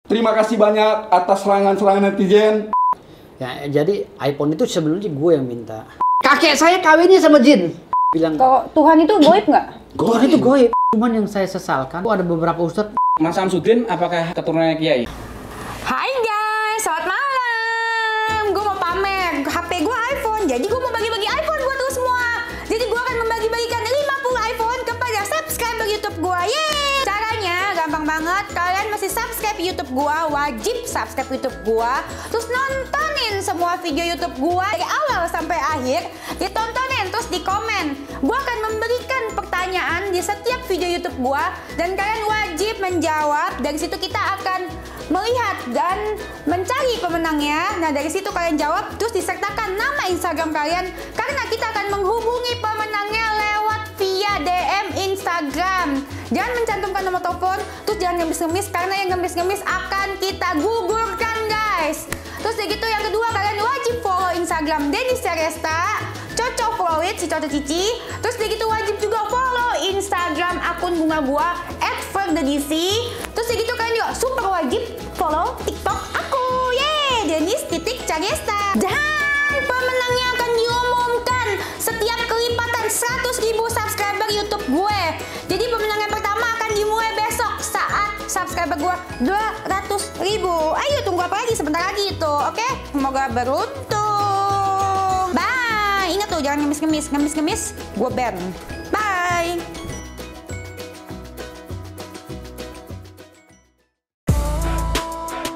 Terima kasih banyak atas serangan-serangan netizen. Ya, jadi iPhone itu sebelumnya gue yang minta. Kakek saya kawinnya sama jin. Bilang, kok Tuhan itu goib nggak? Tuhan itu goib. Cuman yang saya sesalkan, ada beberapa ustadz. Mas Samsudin apakah keturunannya Kiai? Hai guys, selamat malam. Gue mau pamer HP gue iPhone. Jadi gue mau bagi-bagi iPhone buat lo semua. Jadi gue akan membagi-bagikan 50 iPhone kepada subscriber YouTube gue. Yeay! Caranya gampang banget. Kalian mesti subscribe YouTube gue, wajib subscribe YouTube gue. Terus nontonin semua video YouTube gue dari awal sampai akhir. Ditontonin, terus di komen. Gue akan memberikan pertanyaan di setiap video YouTube gue dan kalian wajib menjawab. Dari situ kita akan melihat dan mencari pemenangnya. Nah, dari situ kalian jawab, terus disertakan nama Instagram kalian karena kita akan menghubungi pemenangnya lewat via DM Instagram. Jangan mencantumkan nomor telepon, terus jangan ngemis-ngemis karena yang ngemis-ngemis akan kita gugurkan, guys. Terus begitu yang kedua, kalian wajib follow Instagram Dennis Ceresta. Cocok follow it si Coco Cici. Terus begitu wajib juga follow Instagram akun bunga gua @ferdedc. Terus begitu kalian juga super wajib follow TikTok aku. Yeay, Dennis.Cagesta. Dan pemenangnya akan diumumkan setiap kelipatan 100.000 subscriber YouTube gue. Jadi pemenang yang pertama akan dimulai besok saat subscriber gue 200.000. Ayo tunggu apa lagi, sebentar lagi itu. Oke? Semoga beruntung. Bye. Ingat tuh jangan ngemis-ngemis gue ban. Bye.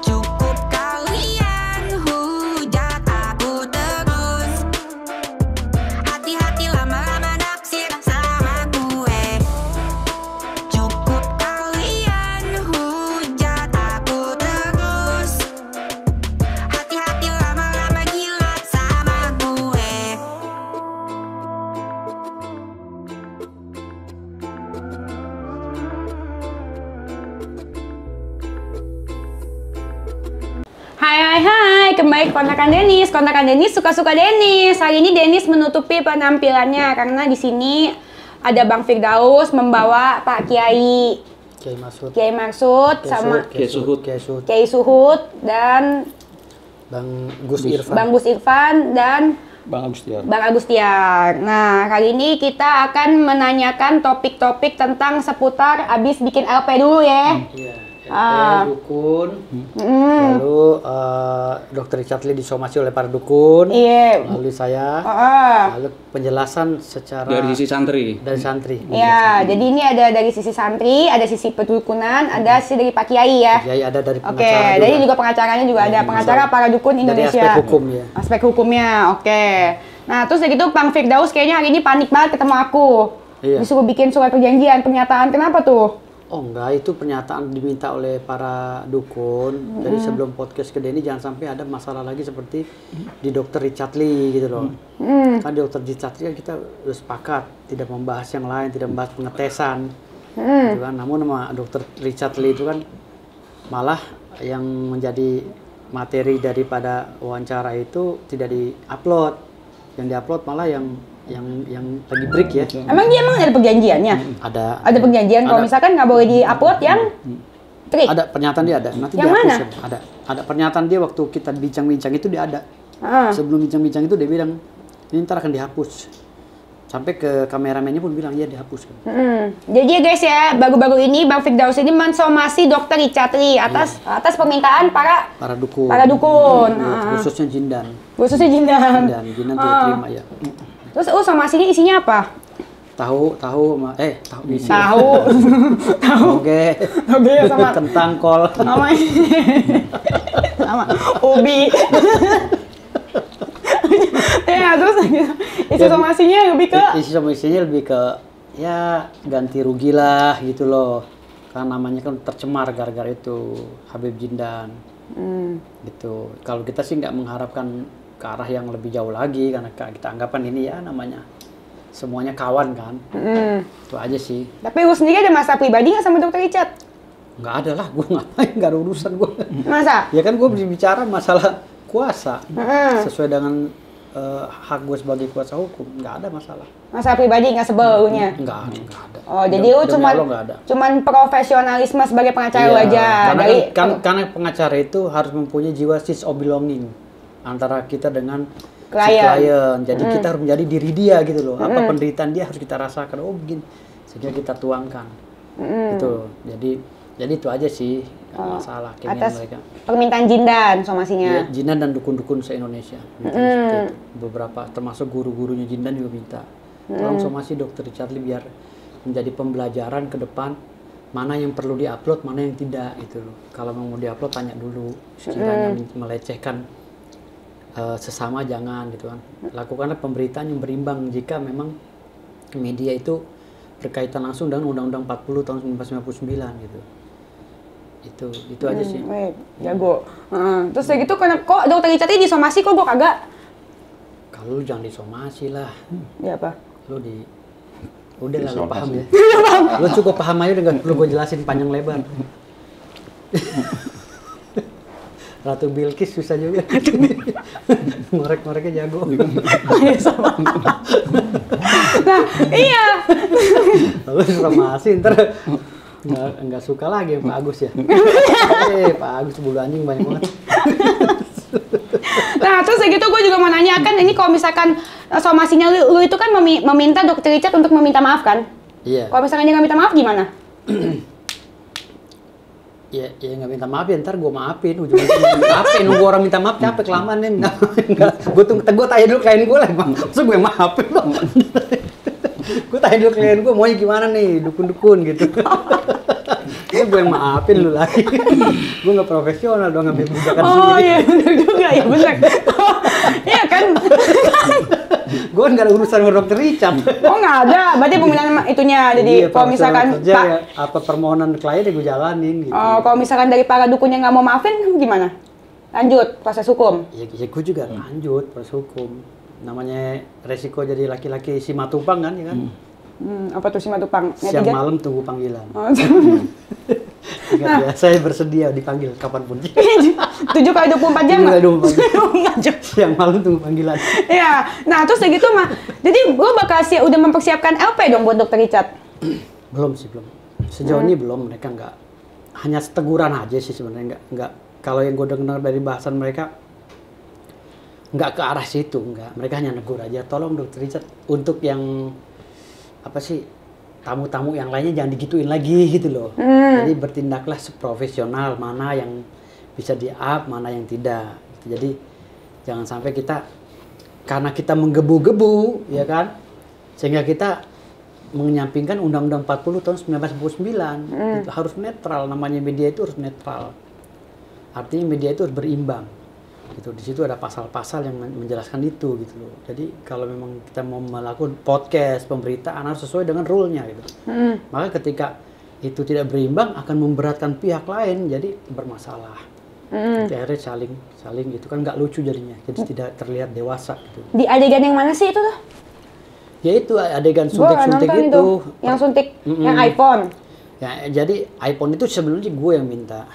Cukup kalian hujat aku terus. Hati-hati lama-lama naksir sama gue. Cukup kalian hujat aku terus. Hati-hati lama-lama gila sama gue. Hai, kembali ke Kontakan Dennis. Kontakan Dennis suka-suka Dennis. Hari ini Dennis menutupi penampilannya karena di sini ada Bang Firdaus membawa Pak Kiai Kiai Maksud, sama Kiai Suhud dan Bang Gus Irfan. Bang Gus Irfan dan Bang Agustian. Bang Agustian. Nah, kali ini kita akan menanyakan topik-topik tentang seputar abis bikin LP dulu ya. Iya. Dukun, lalu Dokter Richard Lee disomasi oleh para dukun, lalu saya, lalu penjelasan secara Dari sisi santri. dari santri. Ya, jadi ini ada dari sisi santri, ada sisi pedukunan, ada sisi dari Pak Kiai ya. Kiai ada dari Oke, pengacara jadi juga pengacaranya juga ada pengacara para dukun Indonesia. Dari aspek hukum ya. Aspek hukumnya, oke. Nah, terus begitu Bang Firdaus kayaknya hari ini panik banget ketemu aku. Iya. Disuruh bikin surat perjanjian, pernyataan, kenapa tuh? Oh enggak, itu pernyataan diminta oleh para dukun. Jadi sebelum podcast ke Denny jangan sampai ada masalah lagi seperti di Dokter Richard Lee gitu loh. Kan di Dokter Richard Lee kan kita udah sepakat tidak membahas yang lain, tidak membahas pengetesan. Gitu kan. Namun nama Dokter Richard Lee itu kan malah yang menjadi materi daripada wawancara itu tidak di-upload. Yang di-upload malah yang lagi break ya. Emang ada perjanjiannya? Ada Perjanjian kalau misalkan nggak boleh di-upload yang trik? Ada pernyataan dia ada. Nanti yang dihapus. mana? Ada pernyataan dia waktu kita bincang-bincang itu dia ada. Sebelum bincang-bincang itu dia bilang ini ntar akan dihapus. Sampai ke kameramennya pun bilang iya dihapus. Jadi ya guys ya, baru-baru ini Bang Firdaus ini mensomasi Dokter Richard Lee atas permintaan para dukun. Khususnya Jindan. Jindan Jindan tidak terima ya. Terus somasinya isinya apa? Tahu isi. Tahu. Oke sama kentang kol. sama ubi. Ya, terus isi somasinya lebih ke ya ganti rugi lah gitu loh. Karena namanya kan tercemar gara-gara itu Habib Jindan. Gitu. Kalau kita sih nggak mengharapkan ke arah yang lebih jauh lagi karena kita anggapan ini ya namanya semuanya kawan kan. Itu aja sih. Tapi lu sendiri ada masalah pribadi nggak sama Dokter Richard? Nggak ada lah, gue ngapain, nggak ada urusan gue. Masa? Ya kan gue bicara masalah kuasa sesuai dengan hak gue sebagai kuasa hukum, nggak ada masalah. Masalah pribadi nggak sebelumnya. Nggak ada. Oh, jadi lu cuman profesionalisme sebagai pengacara lu aja. Karena pengacara itu harus mempunyai jiwa sense of belonging antara kita dengan si Klien. klien. Jadi kita harus menjadi diri dia gitu loh. Apa penderitaan dia harus kita rasakan. Oh begini, sehingga kita tuangkan. Gitu. Jadi itu aja sih, nggak masalah keinginan Atas mereka. permintaan Jindan somasinya. Ya, Jindan dan dukun-dukun se-Indonesia. Seperti itu. Beberapa termasuk guru-gurunya Jindan juga minta. Tolong somasi Dr. Richard Lee biar menjadi pembelajaran ke depan mana yang perlu diupload, mana yang tidak gitu loh. Kalau mau diupload tanya dulu, sekiranya melecehkan sesama jangan gitu kan. Lakukanlah pemberitaan yang berimbang jika memang media itu berkaitan langsung dengan Undang-Undang 40 tahun 1999 gitu. Itu aja sih. Wait, jago. Terus kayak gitu kok Dr. Richard Lee disomasi kok gua kagak? Kalau lu jangan disomasi lah. Ya apa? Lu udah lah, lu paham ya. Lu cukup paham aja udah, gak perlu gue jelasin panjang lebar. Ratu Bilqis susah juga. Ngorek-ngoreknya jago. Nah, iya. Lalu somasi ntar nggak suka lagi Pak Agus ya. Pak Agus bulu anjing banyak banget. Nah, terus kayak gitu gue juga mau nanya kan, ini kalau misalkan somasinya lu itu kan meminta Dr. Richard untuk meminta maaf kan? Iya. Kalau misalkan dia nggak minta maaf gimana? Ya nggak minta maaf ya, ntar gue maafin. Ujung-ujungnya capek nunggu orang minta maaf, capek kelamaan nih. Gue tanya dulu klien gue lah, maksud gue maafin loh. Gue tanya dulu klien gue maunya gimana nih, dukun-dukun gitu. Ini gue yang maafin lu lagi. Gue nggak profesional dong ngambil kebijakan sendiri. Oh iya, benar juga ya, benar. Iya kan? Gue nggak ada urusan sama Dr. Richard. Oh nggak ada, berarti pemilihan itunya. Jadi Iya, kalau misalkan kerja, ya, apa permohonan klien ya gue jalanin gitu. Oh, kalau misalkan dari para dukunnya nggak mau maafin gimana? Lanjut proses hukum. Ya gue juga lanjut proses hukum. Namanya resiko jadi laki-laki simatupang kan ya kan. Apa tuh Simatupang? Siang malam tunggu panggilan. Oh, Ingat ya, saya bersedia dipanggil kapanpun. 7 kali 24 jam nggak? 24 jam. Siang malam tunggu panggilan. Iya, nah terus kayak gitu mah. Jadi gue bakal udah mempersiapkan LP dong buat Dr. Richard. Belum sih, belum. Sejauh ini belum, mereka nggak. Hanya teguran aja sih sebenarnya, nggak. Kalau yang gue dengar dari bahasan mereka, nggak ke arah situ, nggak. Mereka hanya negur aja. Tolong Dr. Richard untuk yang apa sih, tamu-tamu yang lainnya jangan digituin lagi gitu loh. Jadi bertindaklah seprofesional, mana yang bisa di-up, mana yang tidak. Jadi jangan sampai kita, karena kita menggebu-gebu, ya kan, sehingga kita menyampingkan Undang-Undang 40 tahun 1999. Itu harus netral, namanya media itu harus netral. Artinya media itu harus berimbang. Gitu. Di situ ada pasal-pasal yang menjelaskan itu gitu loh. Jadi kalau memang kita mau melakukan podcast, pemberitaan harus sesuai dengan rule-nya gitu. Maka ketika itu tidak berimbang akan memberatkan pihak lain, jadi bermasalah. Akhirnya saling itu kan nggak lucu jadinya, jadi tidak terlihat dewasa gitu. Di adegan yang mana sih itu tuh? Ya itu adegan suntik-suntik itu. Yang suntik, yang iPhone. Ya, jadi iPhone itu sebelumnya gue yang minta.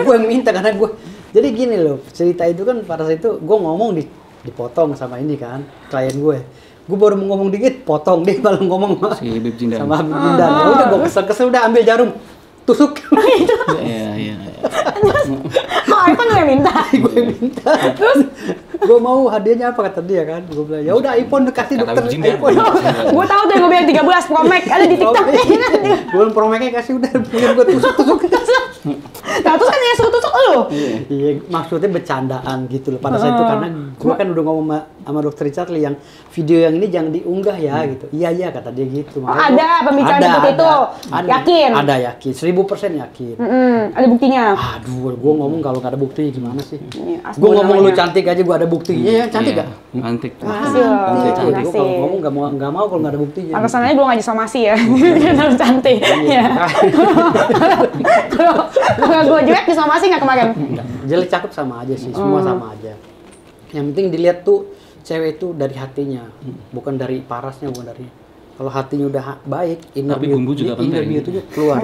Gue yang minta karena gue. Jadi gini loh, cerita itu kan pada saat itu gue ngomong dipotong sama ini kan, klien gue. Gue baru mau ngomong dikit, potong dia malah ngomong Si Habib Jindan. sama Habib Jindan. Ya udah gue kesel udah ambil jarum, tusuk. Iya. Oh, iPhone yang minta. Gue yang minta. Terus gue mau hadiahnya apa kata dia kan? Gue bilang ya udah iPhone kasih Kata dokter Habib Jindan. iPhone. Gue tahu tuh yang gue bilang 13 Pro Max ada di TikTok. Gue bilang Pro Max-nya kasih udah, punya gue tusuk. Nah, terus kan yang suruh tusuk lu. Iya, maksudnya bercandaan gitu loh. Pada saat itu karena gue kan udah ngomong sama Dr. Richard Lee yang video yang ini jangan diunggah ya gitu. Iya kata dia gitu. Oh, ada pembicaraan seperti itu. Yakin? Ada yakin, 1000% yakin. Ada buktinya. Aduh, gue ngomong kalau nggak ada buktinya gimana sih? Asbun Gue ngomong lu namanya. cantik aja, gue ada buktinya. Iya, cantik gak? Cantik. Makasih loh. Cantik. Gue kalau Makasih. ngomong nggak mau kalau nggak ada buktinya. Alasannya gue nggak disomasi ya. Karena lu cantik. Iya. Kalau gue jelek disomasi nggak kemarin? Enggak, jelek cakep sama aja sih, semua sama aja. Yang penting dilihat tuh cewek itu dari hatinya, bukan dari parasnya, bukan dari kalau hatinya udah baik, Tapi bumbu juga inner penting. beauty-nya keluar.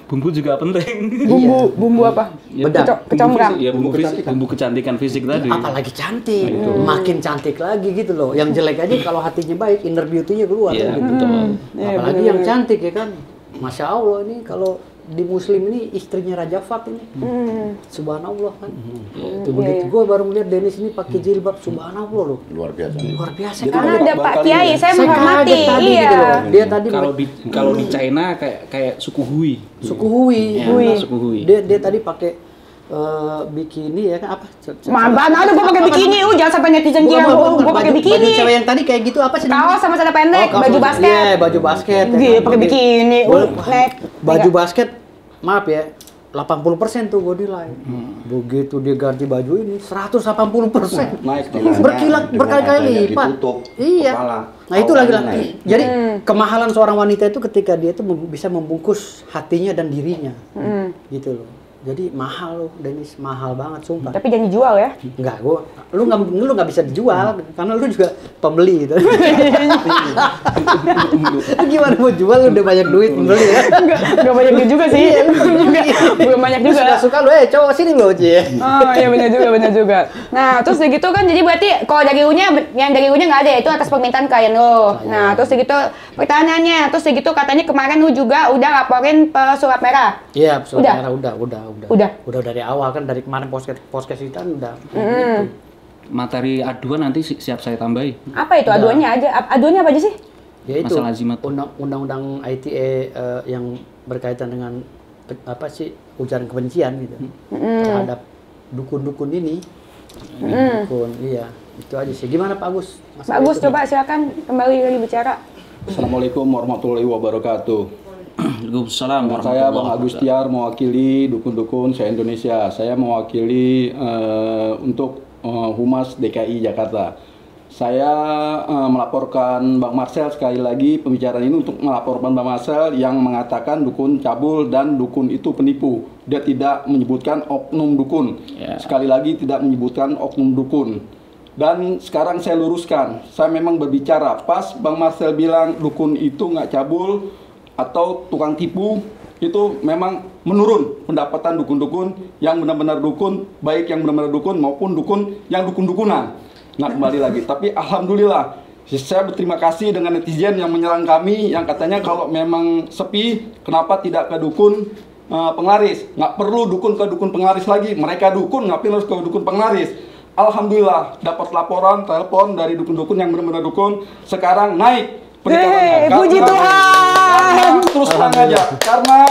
Bumbu juga penting. Bumbu apa? Ya, Bedak. Kecombrang. Ya, bumbu kecantikan fisik tadi. Apalagi cantik, makin cantik lagi gitu loh. Yang jelek aja kalau hatinya baik, inner beauty-nya keluar. Iya, gitu. betul. Apalagi yang cantik ya kan. Masya Allah ini kalau di Muslim ini istrinya Raja Fat ini. Subhanallah kan. Itu begitu gue baru melihat Dennis ini pakai jilbab, subhanallah loh. Luar biasa. Luar biasa. Karena ada Pak Bakal Kiai, ini. saya menghormati. kaget tadi Iya. gitu loh. Dia tadi Kalau di China kayak suku Hui. suku Hui. Ya, suku Hui. Dia tadi pakai bikini ya kan apa? Mana ada gue pakai bikini, jangan sampai netizen kira gue pakai Baju bikini. cewek yang tadi kayak gitu apa sih? Kaos sama celana pendek, kaos baju sama- basket. Iya, baju basket. ya Iya, kan? pakai bikini. Naik. Baju basket, maaf ya, 80% tuh gue nilai. Begitu dia ganti baju ini 180%. Naik Berkilat Dengan berkali-kali adanya lipat. ditutup Iya. kepala, Nah itu lagi awalnya naik. Jadi kemahalan seorang wanita itu ketika dia tuh bisa membungkus hatinya dan dirinya, gitu loh. Jadi mahal loh, Dennis, mahal banget sumpah. Tapi jangan dijual ya. Enggak, lu nggak bisa dijual karena lu juga pembeli gitu. Gimana mau jual, lu udah banyak duit pembeli ya? Enggak banyak duit juga sih. Belum banyak Lu juga. suka lu cowok sini lo Cie. Oh iya benar juga. Nah terus segitu kan jadi berarti kalau dari U-nya yang dari U-nya nggak ada itu atas permintaan klien lo. Nah terus segitu pertanyaannya, terus segitu katanya kemarin lu juga udah laporin pesulap merah. Iya, Udah? merah udah. Udah dari awal kan, dari kemarin podcast itu kan udah. Gitu. Materi aduan nanti siap saya tambahi. Apa itu aduannya aja? Aduannya apa aja sih? Ya itu Masalah jimat. undang-undang ITE yang berkaitan dengan apa sih ujaran kebencian gitu terhadap dukun-dukun ini. Dukun, iya itu aja sih. Gimana Pak Agus? Pak Agus coba silakan kembali lagi bicara. Assalamualaikum warahmatullahi wabarakatuh. Waalaikumsalam Nama saya Bang Agus Tiar, mewakili dukun-dukun se-Indonesia. Saya mewakili untuk Humas DKI Jakarta. Saya melaporkan Bang Marcel sekali lagi pembicaraan ini untuk melaporkan Bang Marcel yang mengatakan dukun cabul dan dukun itu penipu. Dia tidak menyebutkan oknum dukun. Ya. Sekali lagi tidak menyebutkan oknum dukun. Dan sekarang saya luruskan, saya memang berbicara pas Bang Marcel bilang dukun itu nggak cabul atau tukang tipu, itu memang menurun pendapatan dukun-dukun yang benar-benar dukun, baik yang benar-benar dukun maupun dukun yang dukun-dukunan. Nah kembali lagi, tapi alhamdulillah saya berterima kasih dengan netizen yang menyerang kami yang katanya kalau memang sepi kenapa tidak ke dukun penglaris, nggak perlu dukun ke dukun penglaris lagi, mereka dukun ngapain harus ke dukun penglaris. Alhamdulillah dapat laporan telepon dari dukun-dukun yang benar-benar dukun, sekarang naik peningkatannya. Puji Tuhan. Terus terang aja, karena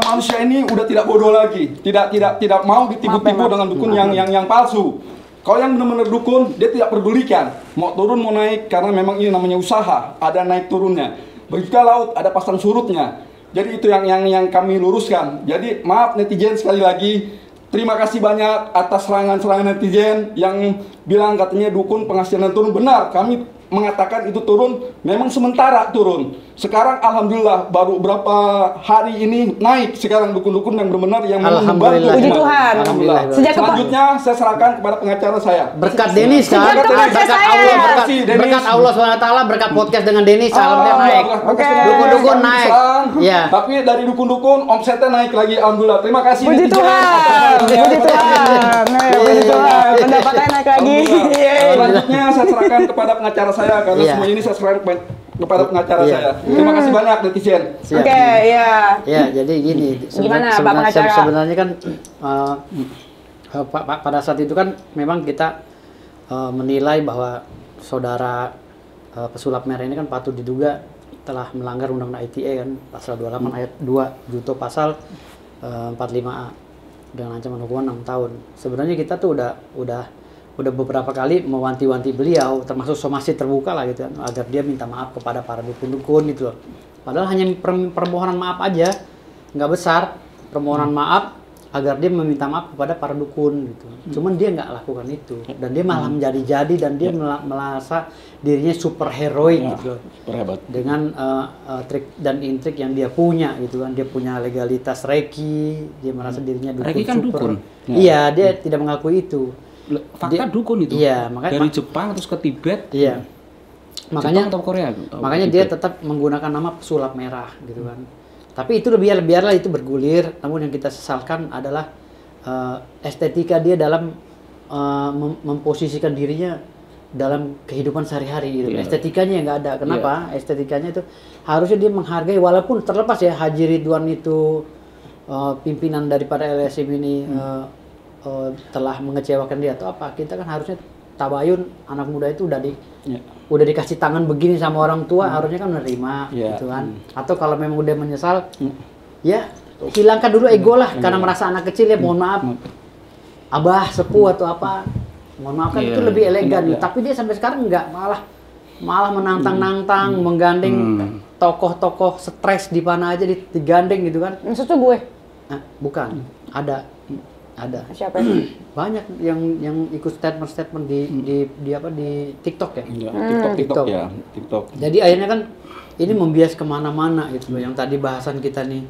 manusia ini udah tidak bodoh lagi, tidak mau ditipu-tipu dengan dukun yang palsu. Kalau yang benar-benar dukun, dia tidak pedulikan mau turun mau naik, karena memang ini namanya usaha, ada naik turunnya. Begitu laut ada pasang surutnya. Jadi itu yang kami luruskan. Jadi maaf netizen sekali lagi. Terima kasih banyak atas serangan-serangan netizen yang bilang katanya dukun penghasilan turun. Benar, kami mengatakan itu turun, memang sementara turun. Sekarang alhamdulillah baru berapa hari ini naik sekarang dukun-dukun yang benar-benar yang membantu. Alhamdulillah. Puji Tuhan. Alhamdulillah. Sejak Selanjutnya saya serahkan kepada pengacara saya. Berkat Dennis kan, Sejak berkat podcast saya. Allah, Terima kasih, Dennis. berkat Allah SWT, berkat podcast dengan Dennis, alhamdulillah naik. Oke. Dukun-dukun naik. Iya. Tapi dari dukun-dukun omsetnya naik lagi, alhamdulillah. Terima kasih. Puji netizen. Tuhan. Puji Tuhan. Puji Tuhan. Pendapatannya naik lagi. Yeay. Selanjutnya saya serahkan kepada pengacara saya karena Iya. semua ini saya serahkan kepada pengacara Iya. saya. Terima kasih banyak netizen. Siap. Oke, ya. Ya, jadi gini. Gimana, Pak Pengacara? Sebenarnya kan pada saat itu kan memang kita menilai bahwa saudara pesulap merah ini kan patut diduga telah melanggar Undang-Undang ITE kan pasal 28 ayat 2 junto pasal 45A dengan ancaman hukuman 6 tahun. Sebenarnya kita tuh udah beberapa kali mewanti-wanti beliau, termasuk somasi terbuka lah gitu kan, agar dia minta maaf kepada para dukun-dukun gitu loh. Padahal hanya permohonan maaf aja, nggak besar, permohonan maaf agar dia meminta maaf kepada para dukun gitu. Cuman dia nggak lakukan itu, dan dia malah menjadi-jadi dan dia merasa dirinya super heroik gitu loh. Super hebat. Dengan trik dan intrik yang dia punya gitu kan, dia punya legalitas Reiki, dia merasa dirinya dukun Reiki kan super. dukun. Iya, dia tidak mengakui itu. Fakta dukun itu. Iya, makanya dari Jepang terus ke Tibet. Iya. Makanya Jepang atau Korea? Makanya dia tetap menggunakan nama pesulap merah gitu kan. Tapi itu biarlah itu bergulir. Namun yang kita sesalkan adalah estetika dia dalam memposisikan dirinya dalam kehidupan sehari-hari gitu. Estetikanya nggak ada. Kenapa? Estetikanya itu harusnya dia menghargai walaupun terlepas ya Haji Ridwan itu pimpinan daripada LSM ini telah mengecewakan dia atau apa. Kita kan harusnya tabayun anak muda itu udah dikasih tangan begini sama orang tua harusnya kan menerima gitu kan. Atau kalau memang udah menyesal ya hilangkan dulu ego lah karena merasa anak kecil ya mohon maaf abah sepuh atau apa mohon maaf kan itu lebih elegan tapi dia sampai sekarang enggak malah menantang-nantang menggandeng tokoh-tokoh stres di mana aja digandeng gitu kan. Maksud gue? Nah, bukan ada Siapa itu? banyak yang ikut statement di TikTok ya. TikTok ya, TikTok. Jadi akhirnya kan ini membias kemana-mana gitu loh. Yang tadi bahasan kita nih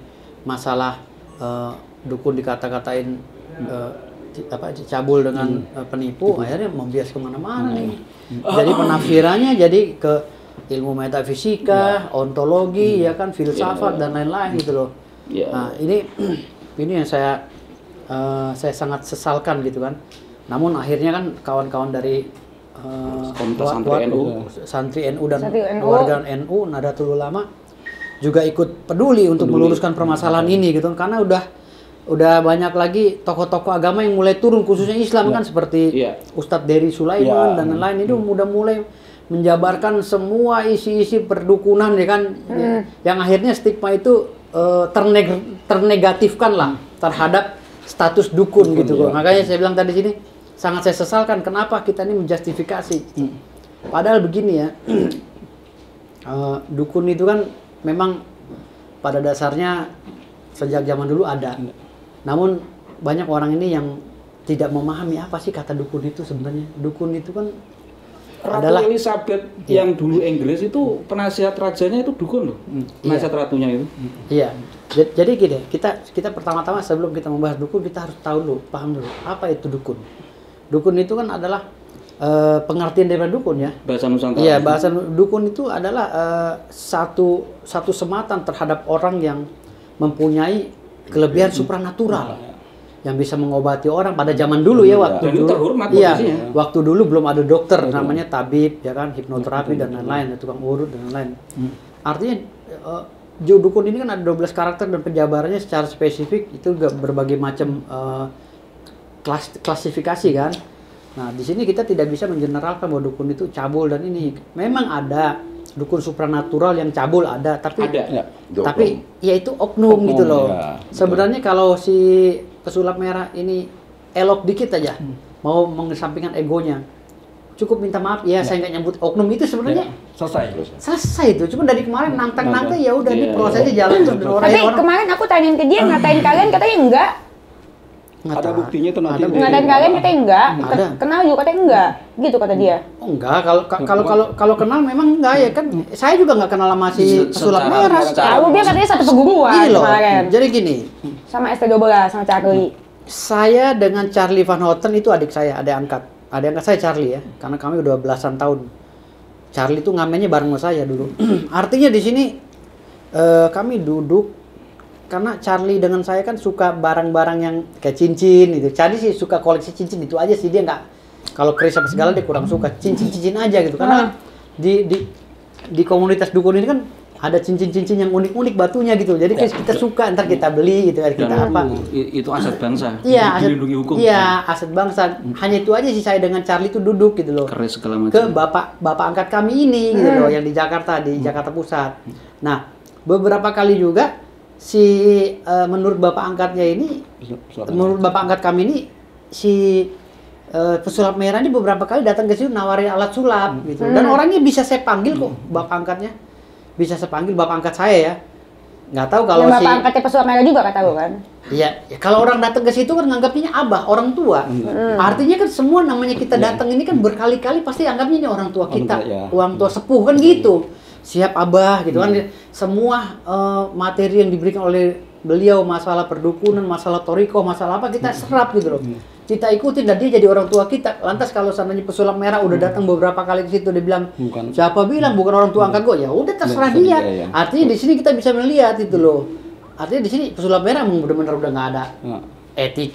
masalah dukun dikata-katain cabul dengan penipu, akhirnya membias kemana-mana nih. Jadi penafsirannya jadi ke ilmu metafisika, ontologi, ya kan, filsafat dan lain-lain gitu loh. Nah ini yang saya sangat sesalkan gitu kan. Namun akhirnya kan kawan-kawan dari santri NU dan warga NU Nahdlatul Ulama juga ikut peduli untuk meluruskan permasalahan ini gitu kan. Karena udah banyak lagi tokoh-tokoh agama yang mulai turun khususnya Islam kan seperti Ustadz Dery Sulaiman dan lain-lain itu udah mulai menjabarkan semua isi-isi perdukunan ya kan yang akhirnya stigma itu ternegatifkan lah terhadap status dukun gitu kok. Makanya saya bilang tadi sini sangat saya sesalkan kenapa kita ini menjustifikasi. Padahal begini ya, dukun itu kan memang pada dasarnya sejak zaman dulu ada. Namun banyak orang ini yang tidak memahami apa sih kata dukun itu sebenarnya. Dukun itu kan Ratu Elizabeth yang dulu Inggris itu penasihat rajanya itu dukun loh. Penasihat ratunya itu. Iya. Jadi gini, kita pertama-tama sebelum kita membahas dukun kita harus tahu dulu, paham dulu apa itu dukun. Dukun itu kan adalah pengertian dari dukun ya. Bahasa Nusantara. Iya, bahasa dukun itu adalah satu sematan terhadap orang yang mempunyai kelebihan supranatural yang bisa mengobati orang pada zaman dulu ya waktu dan dulu. Terhormat Iya, waktu dulu belum ada dokter namanya tabib ya kan, hipnoterapi dan lain-lain, tukang urut dan lain-lain. Artinya dukun ini kan ada 12 karakter dan penjabarannya secara spesifik itu berbagai macam klasifikasi kan. Nah, di sini kita tidak bisa mengeneralkan bahwa dukun itu cabul dan ini. Memang ada dukun supranatural yang cabul ada, tapi ya itu oknum gitu loh. Ya, sebenarnya kalau si pesulap merah ini elok dikit aja, mau mengesampingkan egonya, cukup minta maaf ya, saya nggak nyambut oknum itu sebenarnya selesai itu. Cuma dari kemarin nantang-nantang ya udah nih prosesnya jalan terus. Tapi kemarin aku tanyain ke dia ngatain kalian katanya enggak. Ada buktinya itu nanti. Ngatain kalian katanya enggak. Kenal juga katanya enggak. Gitu kata dia. Oh enggak, kalau kenal memang enggak ya kan. Saya juga nggak kenal sama si pesulap merah. Tahu dia katanya satu peguruan kemarin. Jadi gini. Sama ST12 sama Charlie. Saya dengan Charlie Van Houten itu adik saya, adik angkat. Adik angkat saya Charlie ya, karena kami udah belasan tahun. Charlie itu ngamennya bareng sama saya dulu. Artinya di sini kami duduk karena Charlie dengan saya kan suka barang-barang yang kayak cincin gitu. Charlie sih suka koleksi cincin itu aja sih, dia nggak kalau keris apa segala dia kurang suka, cincin-cincin aja gitu. Karena di komunitas dukun ini kan ada cincin-cincin yang unik-unik batunya gitu. Jadi kita suka, ntar kita beli gitu, kita apa. Itu aset bangsa. Iya, dilindungi hukum. Iya, aset bangsa. Hanya itu aja sih saya dengan Charlie itu duduk gitu loh. Keris segala macam. Ke bapak angkat kami ini gitu loh, yang di Jakarta Pusat. Nah, beberapa kali juga menurut bapak angkatnya ini, menurut bapak angkat kami ini si pesulap merah ini beberapa kali datang ke sini nawarin alat sulap gitu. Dan orangnya bisa saya panggil kok, bapak angkatnya. Bisa saya panggil bapak angkat saya ya. Nggak tahu kalau si bapak angkatnya pesulap merah juga kata gue kan. Iya, ya, kalau orang datang ke situ kan nganggapnya abah, orang tua. Artinya kan semua namanya kita datang ini kan berkali-kali pasti anggapnya ini orang tua kita, orang tua sepuh kan gitu. Siap abah gitu kan. Semua materi yang diberikan oleh beliau masalah perdukunan, masalah toriko, masalah apa kita serap gitu loh. Kita ikutin dan dia jadi orang tua kita. Lantas kalau seandainya pesulap merah udah datang beberapa kali ke situ dia bilang, siapa bilang bukan orang tua angkat gue? Ya udah terserah dia. Artinya di sini kita bisa melihat itu loh. Artinya di sini pesulap merah benar-benar udah nggak ada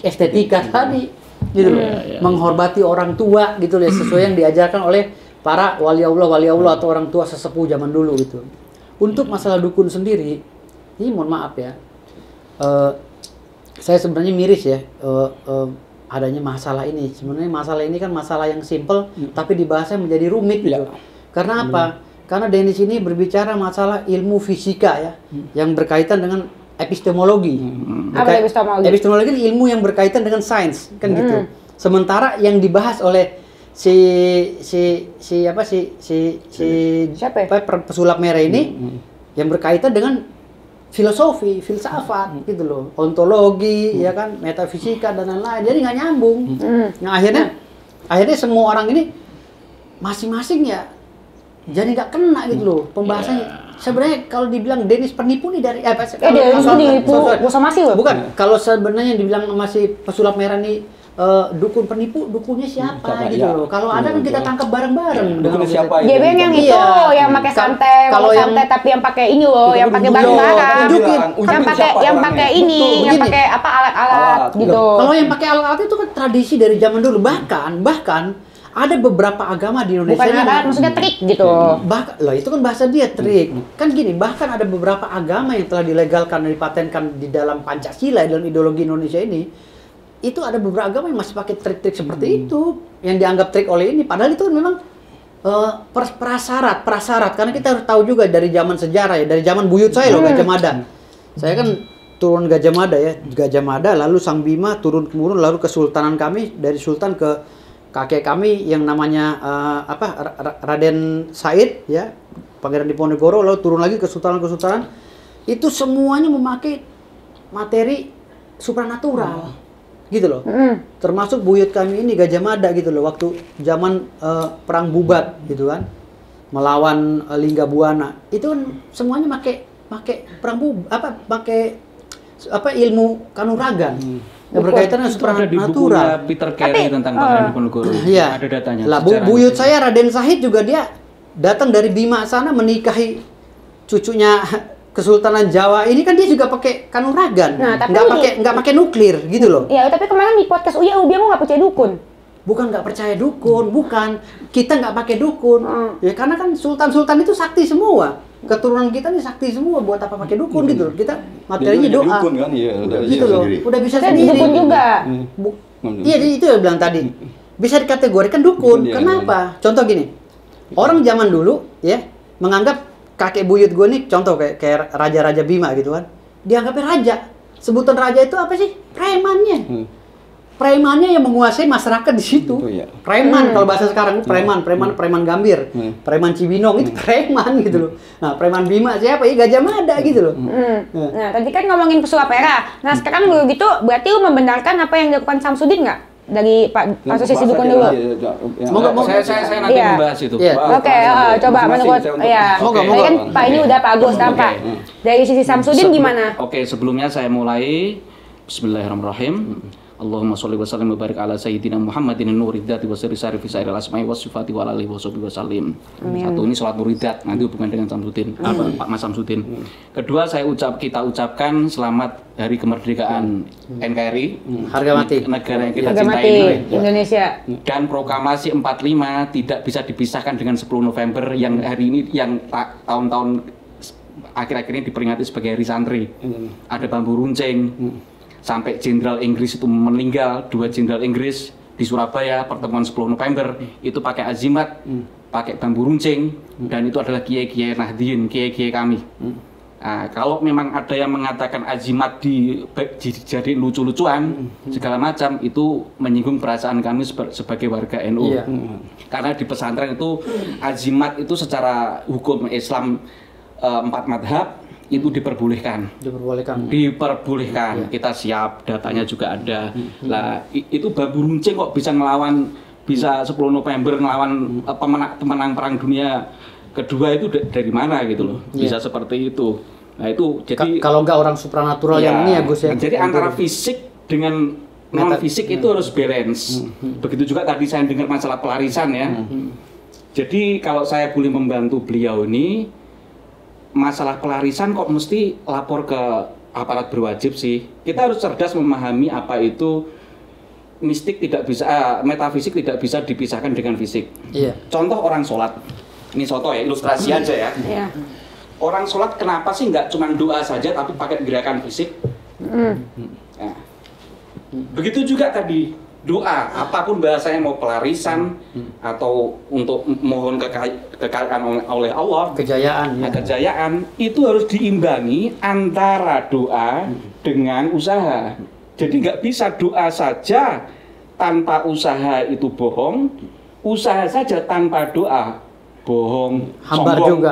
estetika tadi gitu loh. Menghormati orang tua gitu loh, sesuai yang diajarkan oleh para wali Allah atau orang tua sesepuh zaman dulu gitu. Untuk masalah dukun sendiri, ini mohon maaf ya, saya sebenarnya miris ya adanya masalah ini. Sebenarnya masalah ini kan masalah yang simple, tapi dibahasnya menjadi rumit gitu. Karena apa? Karena Dennis ini berbicara masalah ilmu fisika ya, yang berkaitan dengan epistemologi. Apa epistemologi? Epistemologi itu ilmu yang berkaitan dengan sains, kan gitu. Sementara yang dibahas oleh pesulap merah ini yang berkaitan dengan filosofi, filsafat gitu loh, ontologi, ya kan, metafisika dan lain-lain. Jadi nggak nyambung. Nah akhirnya semua orang ini masing-masing ya jadi nggak kena gitu loh pembahasannya. Sebenarnya kalau dibilang Dennis penipu nih dari Dennis penipu, somasi loh. Bukan, kalau sebenarnya dibilang masih pesulap merah nih dukun penipu, dukunnya siapa gitu loh. Kalau ada kan kita tangkap bareng-bareng. Dukunnya siapa? Dia bilang yang itu, yang pakai santai, kalau santai tapi yang pakai ini loh, yang pakai barang-barang. Yang pakai ini, yang pakai apa alat-alat gitu. Kalau yang pakai alat-alat itu kan tradisi dari zaman dulu. Bahkan ada beberapa agama di Indonesia. Bukan alat, maksudnya trik gitu. Lah itu kan bahasa dia trik. Kan gini, bahkan ada beberapa agama yang telah dilegalkan dan dipatenkan di dalam Pancasila, dalam ideologi Indonesia ini. Itu ada beberapa agama yang masih pakai trik-trik seperti itu, yang dianggap trik oleh ini. Padahal itu memang prasyarat. Karena kita harus tahu juga dari zaman sejarah ya, dari zaman buyut saya loh, Gajah Mada. Saya kan turun Gajah Mada ya, Gajah Mada, lalu Sang Bima turun temurun, lalu kesultanan kami dari sultan ke kakek kami yang namanya Raden Said ya, Pangeran Diponegoro, lalu turun lagi ke kesultanan. Itu semuanya memakai materi supranatural. Gitu loh, termasuk buyut kami ini Gajah Mada gitu loh, waktu zaman perang Bubat gitu kan, melawan Lingga Buana, itu kan semuanya pakai ilmu kanuragan yang berkaitan dengan supranatural. Peter Carey tentang Pangeran Diponegoro, ada datanya. Lah buyut saya Raden Said juga dia datang dari Bima sana menikahi cucunya Kesultanan Jawa ini kan dia juga pakai kanuragan, nggak pakai nuklir gitu loh. Iya, tapi kemarin di podcast Uya Ubiang nggak percaya dukun. Bukan nggak percaya dukun, bukan kita nggak pakai dukun. Ya karena kan sultan-sultan itu sakti semua, keturunan kita nih sakti semua, buat apa pakai dukun gitu loh. Kita materinya doa. Dukun kan, iya, gitu loh. Udah bisa sendiri. Dukun juga. Iya, itu yang bilang tadi. Bisa dikategorikan dukun. Kenapa? Contoh gini, orang zaman dulu ya menganggap kakek buyut gue nih, contoh kayak raja-raja Bima gitu kan, dianggapnya raja. Sebutan raja itu apa sih? Premannya. Premannya yang menguasai masyarakat di situ. Preman kalau bahasa sekarang, preman gambir, preman Cibinong itu preman gitu loh. Nah, preman Bima siapa? Ya Gajah Mada gitu loh. Nah, tadi kan ngomongin pesulap merah. Nah, sekarang begitu berarti lu membenarkan apa yang dilakukan Samsudin nggak? Dari Pak Asosiasi Dukun dulu. Saya nanti membahas itu. Oke, coba menurut kan Pak ini udah Pak Agus tampak. Dari sisi Samsudin gimana? Oke, sebelumnya saya mulai. Bismillahirrahmanirrahim. Allahumma sholli wa sallim wa barik ala sayyidina Muhammadin nuriddati wa sirri syarifi sairil asma'i wa sifati wa alihi wa sahbihi wa sallim. Satu, ini salat nuridat, nanti hubungan dengan Samsudin, Pak Mas Samsudin. Kedua, kita ucapkan selamat hari kemerdekaan NKRI, harga mati negara yang kita cintai, Indonesia. Dan proklamasi 45 tidak bisa dipisahkan dengan 10 November yang hari ini, yang tahun-tahun akhir-akhir ini diperingati sebagai hari santri. Ada bambu runcing. Sampai jenderal Inggris itu meninggal, 2 jenderal Inggris di Surabaya pertemuan 10 November itu pakai azimat, pakai bambu runcing, dan itu adalah kiai-kiai Nahdien, kiai-kiai kami. Nah, kalau memang ada yang mengatakan azimat jadi lucu-lucuan segala macam, itu menyinggung perasaan kami sebagai warga NU. Karena di pesantren itu azimat itu secara hukum Islam 4 madhab itu diperbolehkan. Kita siap, datanya juga ada. Lah itu bambu runcing kok bisa ngelawan, bisa 10 November ngelawan pemenang perang dunia kedua itu dari mana gitu loh. Bisa seperti itu. Nah itu jadi Kalau nggak orang supranatural yang ini ya Gus ya. Jadi antara fisik dengan non fisik itu harus balance. Begitu juga tadi saya dengar masalah pelarisan ya. Jadi kalau saya boleh membantu beliau ini, masalah pelarisan kok mesti lapor ke aparat berwajib sih. Kita harus cerdas memahami apa itu mistik tidak bisa, metafisik tidak bisa dipisahkan dengan fisik. Iya. Contoh orang sholat. Ini contoh ya, ilustrasi aja ya. Iya. Orang sholat kenapa sih nggak cuma doa saja tapi pakai gerakan fisik? Nah, begitu juga tadi doa, apapun bahasanya, mau pelarisan atau untuk mohon kekayaan oleh Allah, Kejayaan ya. kejayaan, itu harus diimbangi antara doa dengan usaha. Jadi nggak bisa doa saja tanpa usaha itu bohong, usaha saja tanpa doa bohong, Hambar juga,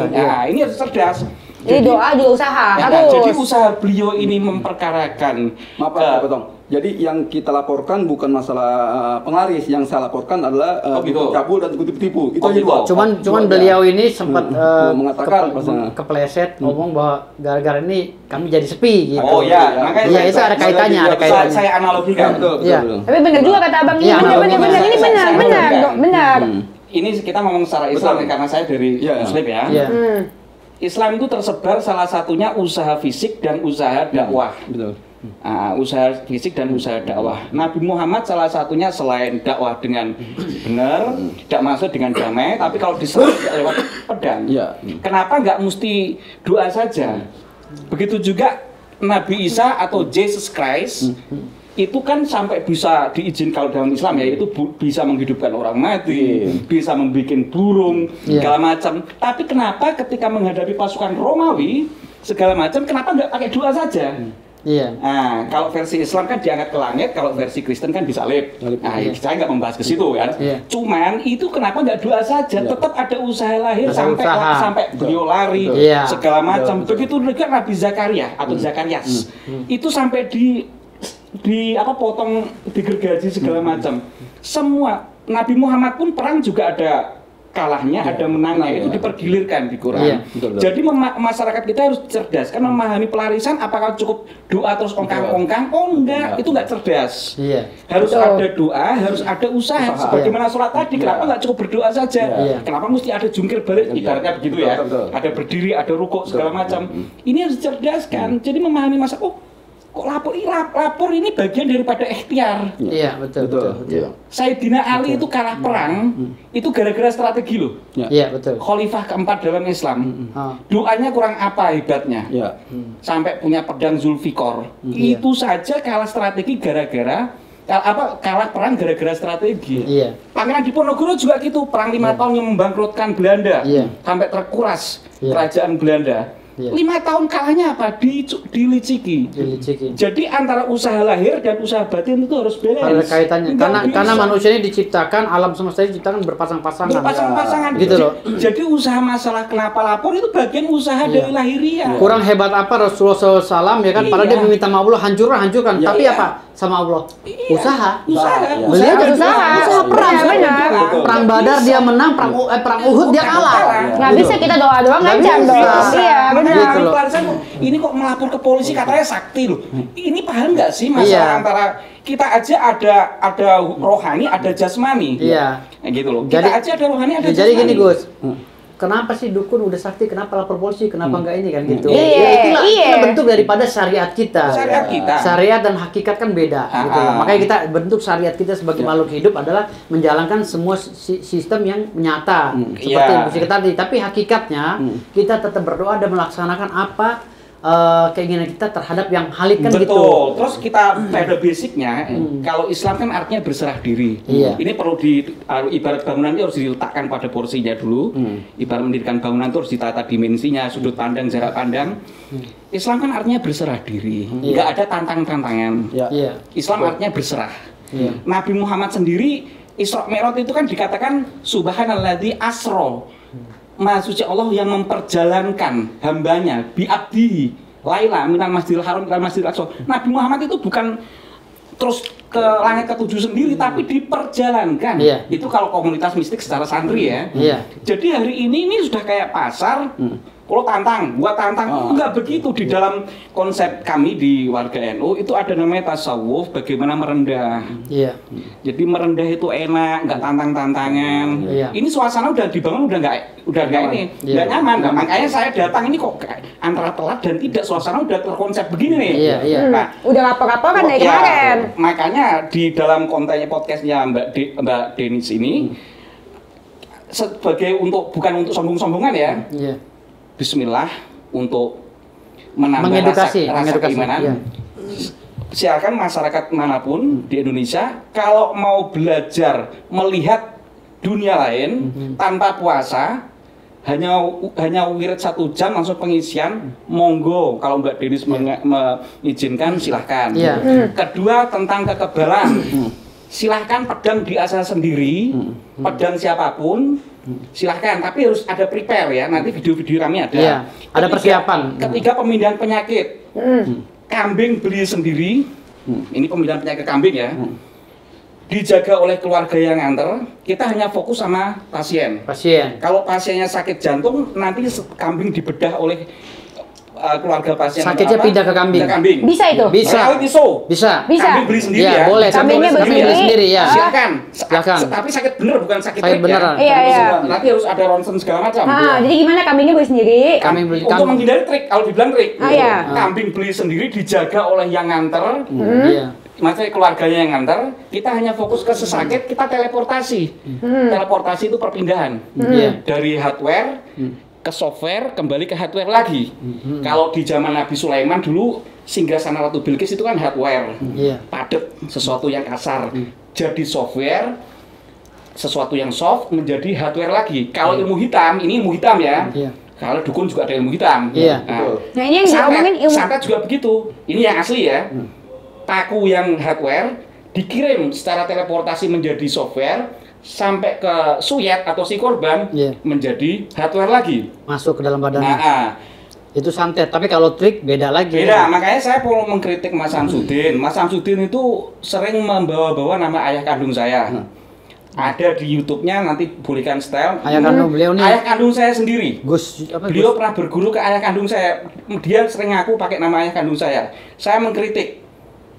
Nah, ini harus cerdas. Jadi doa juga usaha, Ya, harus. jadi usaha beliau ini memperkarakan. Maaf Pak Potong. Jadi yang kita laporkan bukan masalah penglaris, yang saya laporkan adalah gitu. cabul dan tipu-tipu. Itu Oh, aja gitu. dua. Cuman Dua aja. beliau ini sempat mengatakan bahasa- kepleset ngomong bahwa gara-gara ini kami jadi sepi gitu. Oh ya, makanya Iya, itu ada kaitannya, ada kaitannya. Saya analogikan. Betul, betul, Iya. betul. Tapi benar juga kata abang ini, Iya, benar, analoginya. ini benar, benar. Ini kita ngomong secara Islam ya, karena saya dari Iya. Muslim ya. Iya. Islam itu tersebar salah satunya usaha fisik dan usaha dakwah. Betul. Usaha fisik dan usaha dakwah. Nabi Muhammad salah satunya selain dakwah dengan benar, tidak masuk dengan damai, tapi kalau diserang lewat pedang. Iya. Kenapa nggak mesti doa saja? Begitu juga Nabi Isa atau Jesus Christ itu kan sampai bisa diizin kalau dalam Islam ya, itu bisa menghidupkan orang mati, bisa membuat burung, Iya. segala macam. Tapi kenapa ketika menghadapi pasukan Romawi segala macam, kenapa nggak pakai doa saja? Iya. Nah, kalau versi Islam kan diangkat ke langit, kalau versi Kristen kan disalib. Nah, Iya. saya nggak membahas ke situ kan. Iya. Cuman itu kenapa nggak doa saja? Tetap ada usaha lahir Ada sampai usaha. sampai beliau lari, Iya. segala macam. Begitu juga Nabi Zakaria atau Zakarias, itu sampai di apa potong, digergaji segala macam. Semua Nabi Muhammad pun perang juga ada kalahnya, ada menangnya, itu dipergilirkan di Quran. Iya. Betul, betul. Jadi masyarakat kita harus cerdas kan memahami pelarisan. Apakah cukup doa terus ongkang-ongkang? Oh enggak, itu enggak cerdas. Iya. Harus Betul. ada doa, harus ada usaha. Sebagaimana sholat tadi, kenapa nggak cukup berdoa saja? Iya. Kenapa mesti ada jungkir balik? Ibaratnya begitu ya. Betul, betul. Ada berdiri, ada rukuk segala macam. Ini harus dicerdaskan. Jadi memahami masa, oh kok lapor ini bagian daripada ikhtiar. Iya, betul. Iya. Sayyidina Ali itu kalah perang, itu gara-gara strategi loh. Iya, betul. Khalifah keempat dalam Islam. Ah. Doanya kurang apa hebatnya? Iya. Sampai punya pedang Zulfikar. Iya. Itu saja kalah strategi gara-gara kalah perang gara-gara strategi. Iya. Pangeran Diponegoro juga gitu, perang 5 tahun yang membangkrutkan Belanda. Iya. Sampai terkuras Iya. kerajaan Belanda. Iya. 5 tahun kalahnya apa? Diliciki. Diliciki. Jadi antara usaha lahir dan usaha batin itu harus balance. Ada kaitannya. Nggak Karena bisa. manusia ini diciptakan, alam semesta ini diciptakan berpasang-pasangan. Berpasang-pasangan Gitu loh. Jadi usaha masalah kenapa lapor itu bagian usaha Iya. dari lahiriah. Kurang hebat apa Rasulullah SAW ya kan? Padahal Iya. dia meminta sama Allah, hancurkan. Iya. Tapi apa? Sama Allah. Iya. Usaha. Usaha. Iya. Beliau Usaha. usaha perang. Benar. Perang Badar dia menang, perang Uhud dia kalah. Nggak Gitu. bisa kita doa doang Nggak ngancam bisa. dong. Iya, Makanya benar. Gitu loh. pelarisan, ini kok melapor ke polisi katanya sakti loh. Ini paham nggak sih masalah Iya. antara kita aja ada rohani, ada jasmani. Iya. Nah, gitu loh. Kita aja ada rohani, ada Ya, jadi jasmani. gini Gus, kenapa sih dukun udah sakti, kenapa lapor polisi, kenapa enggak ini kan gitu? Iya, Ya, itulah iya. bentuk daripada syariat kita. Syariat kita. Syariat dan hakikat kan beda. Gitu loh. Makanya kita bentuk syariat kita sebagai makhluk hidup adalah menjalankan semua sistem yang nyata seperti Iya. yang kita tadi. Tapi hakikatnya kita tetap berdoa dan melaksanakan apa keinginan kita terhadap yang halik kan Betul. gitu. Terus kita pada basicnya, kalau Islam kan artinya berserah diri. Iya. Ini perlu ibarat bangunan itu harus diletakkan pada porsinya dulu. Ibarat mendirikan bangunan itu harus ditata dimensinya, sudut pandang, jarak pandang. Islam kan artinya berserah diri. Nggak ada tantang-tantangan. Iya. Iya. Islam artinya berserah. Iya. Nabi Muhammad sendiri Isra Mi'raj itu kan dikatakan subhanalladzi asra. Maha suci Allah yang memperjalankan hambanya bi'abdihi laila minal masjidil haram ilal masjidil aqsa. Nabi Muhammad itu bukan terus ke langit ketujuh sendiri, tapi diperjalankan. Iya. Itu kalau komunitas mistik secara santri ya. Iya. Jadi hari ini sudah kayak pasar. Kalau tantang, buat tantang, enggak begitu. Di dalam konsep kami di warga NU itu ada namanya tasawuf, bagaimana merendah. Iya. Jadi merendah itu enak, nggak tantang-tantangan. Iya. Ini suasana udah dibangun udah nggak ini, nggak Iya. nyaman. Nah, makanya saya datang ini kok antara telat dan tidak, suasana udah terkonsep begini nih. Iya, iya. Nah, Udah lapor-lapor kan dari ya, kemarin. makanya di dalam kontennya podcastnya Mbak Denis ini sebagai bukan untuk sombong-sombongan ya. Iya. Bismillah untuk menambah Mengedukasi, rasa keimanan. iya. Silakan masyarakat manapun di Indonesia kalau mau belajar melihat dunia lain tanpa puasa, hanya wirid 1 jam langsung pengisian, monggo kalau Mbak Denis mengizinkan silahkan. Iya. Kedua tentang kekebalan, silahkan pedang diasah sendiri, pedang siapapun. Silahkan, tapi harus ada prepare ya. Nanti video-video kami ada. Iya, ada persiapan. Ketiga pemindahan penyakit. Kambing beli sendiri. Ini pemindahan penyakit kambing ya. Dijaga oleh keluarga yang nganter. Kita hanya fokus sama pasien. Kalau pasiennya sakit jantung, nanti kambing dibedah oleh keluarga pasien. Sakitnya pindah ke kambing. Bisa itu? Bisa. Bisa. Bisa. Kambing beli sendiri Iya, ya. boleh. Kambingnya Kambing beli sendiri ya. Silakan. Silakan. Tapi sakit bener bukan sakit Sakit trik beneran. Iya, iya. Nanti harus ada ronsen segala macam. Jadi gimana kambingnya beli sendiri? Kambing beli Untuk menghindari trik, kalau dibilang trik. Iya. Kambing beli sendiri dijaga oleh yang nganter. Iya. Maksudnya keluarganya yang nganter, kita hanya fokus ke sesakit, kita teleportasi. Teleportasi itu perpindahan. Iya. Dari hardware ke software, kembali ke hardware lagi. Kalau di zaman Nabi Sulaiman dulu, singgasana Ratu Bilqis itu kan hardware. Iya. Padat, sesuatu yang kasar. Jadi software, sesuatu yang soft menjadi hardware lagi. Kalau ilmu hitam, ini ilmu hitam ya. Iya. Kalau dukun juga ada ilmu hitam. Iya. Nah ini yang diomongin ilmu. Santet juga begitu. Ini yang asli ya. Paku yang hardware dikirim secara teleportasi menjadi software sampai ke suyat atau si korban Iya. menjadi hardware lagi. Masuk ke dalam badan. Nah, Itu santet, tapi kalau trik beda lagi. beda. Makanya saya perlu mengkritik Mas Samsudin. Mas Samsudin itu sering membawa-bawa nama ayah kandung saya. Ada di YouTube-nya, nanti bolehkan style. Ayah kandung beliau nih. Ayah kandung saya sendiri. Beliau Gus. pernah berguru ke ayah kandung saya. Dia sering ngaku pakai nama ayah kandung saya. Saya mengkritik.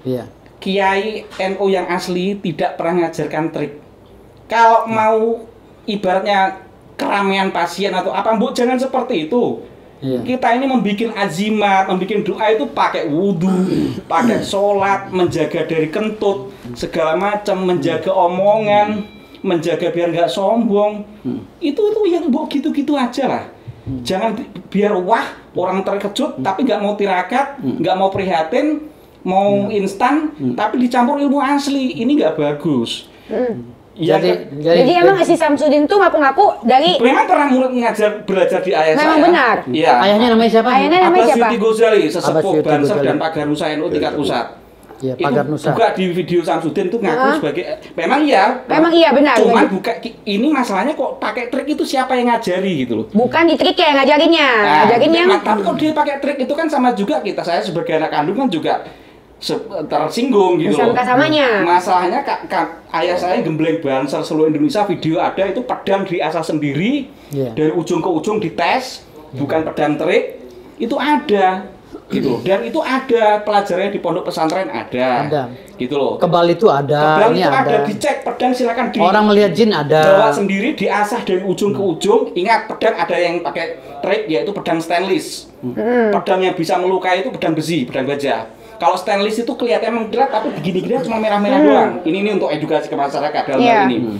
Iya. Kiai NU yang asli tidak pernah mengajarkan trik. Kalau mau ibaratnya keramaian pasien atau apa, mbok jangan seperti itu. Iya. Kita ini membuat azimat, membuat doa itu pakai wudhu, pakai sholat, menjaga dari kentut, segala macam, menjaga omongan, menjaga biar nggak sombong. Itu yang mbok gitu-gitu aja lah. Jangan biar wah orang terkejut, tapi nggak mau tirakat, nggak mau prihatin, mau instan, tapi dicampur ilmu asli. Ini nggak bagus. Ya, Jadi emang si Samsudin tuh ngaku-ngaku dari memang pernah belajar di ayah memang saya. benar. Iya. Ayahnya namanya siapa? Ayahnya namanya Abbas siapa? Siti Ghazali, Abbas sesepuh Siti Banser Ghazali. dan Pagar Nusa NU tingkat pusat. Iya, Itu Pagar Nusa. buka di video Samsudin itu ngaku sebagai memang iya. Memang iya benar. Cuman buka ini masalahnya kok pakai trik itu siapa yang ngajari gitu loh. Bukan di trik ya ngajarinnya. Ngajarin yang tapi kalau dia pakai trik itu kan sama juga saya sebagai anak kandung kan juga tersinggung gitu loh. Samanya. Masalahnya ayah saya gembleng Banser seluruh Indonesia, video ada itu pedang diasah sendiri. Iya. Dari ujung ke ujung dites, bukan pedang trik. Itu ada gitu. Dan itu ada pelajarannya di pondok pesantren ada. Gitu loh. Kebal itu ada. Kebal Ini itu ada, ada. dicek pedang silakan di Orang melihat jin ada. bawa sendiri, diasah dari ujung ke ujung. Ingat pedang ada yang pakai trik yaitu pedang stainless. Pedang yang bisa melukai itu pedang besi, pedang baja. Kalau stainless itu kelihatan mengkilat tapi gini-gini cuma merah-merah doang. Ini untuk edukasi ke masyarakat dalam hal ini.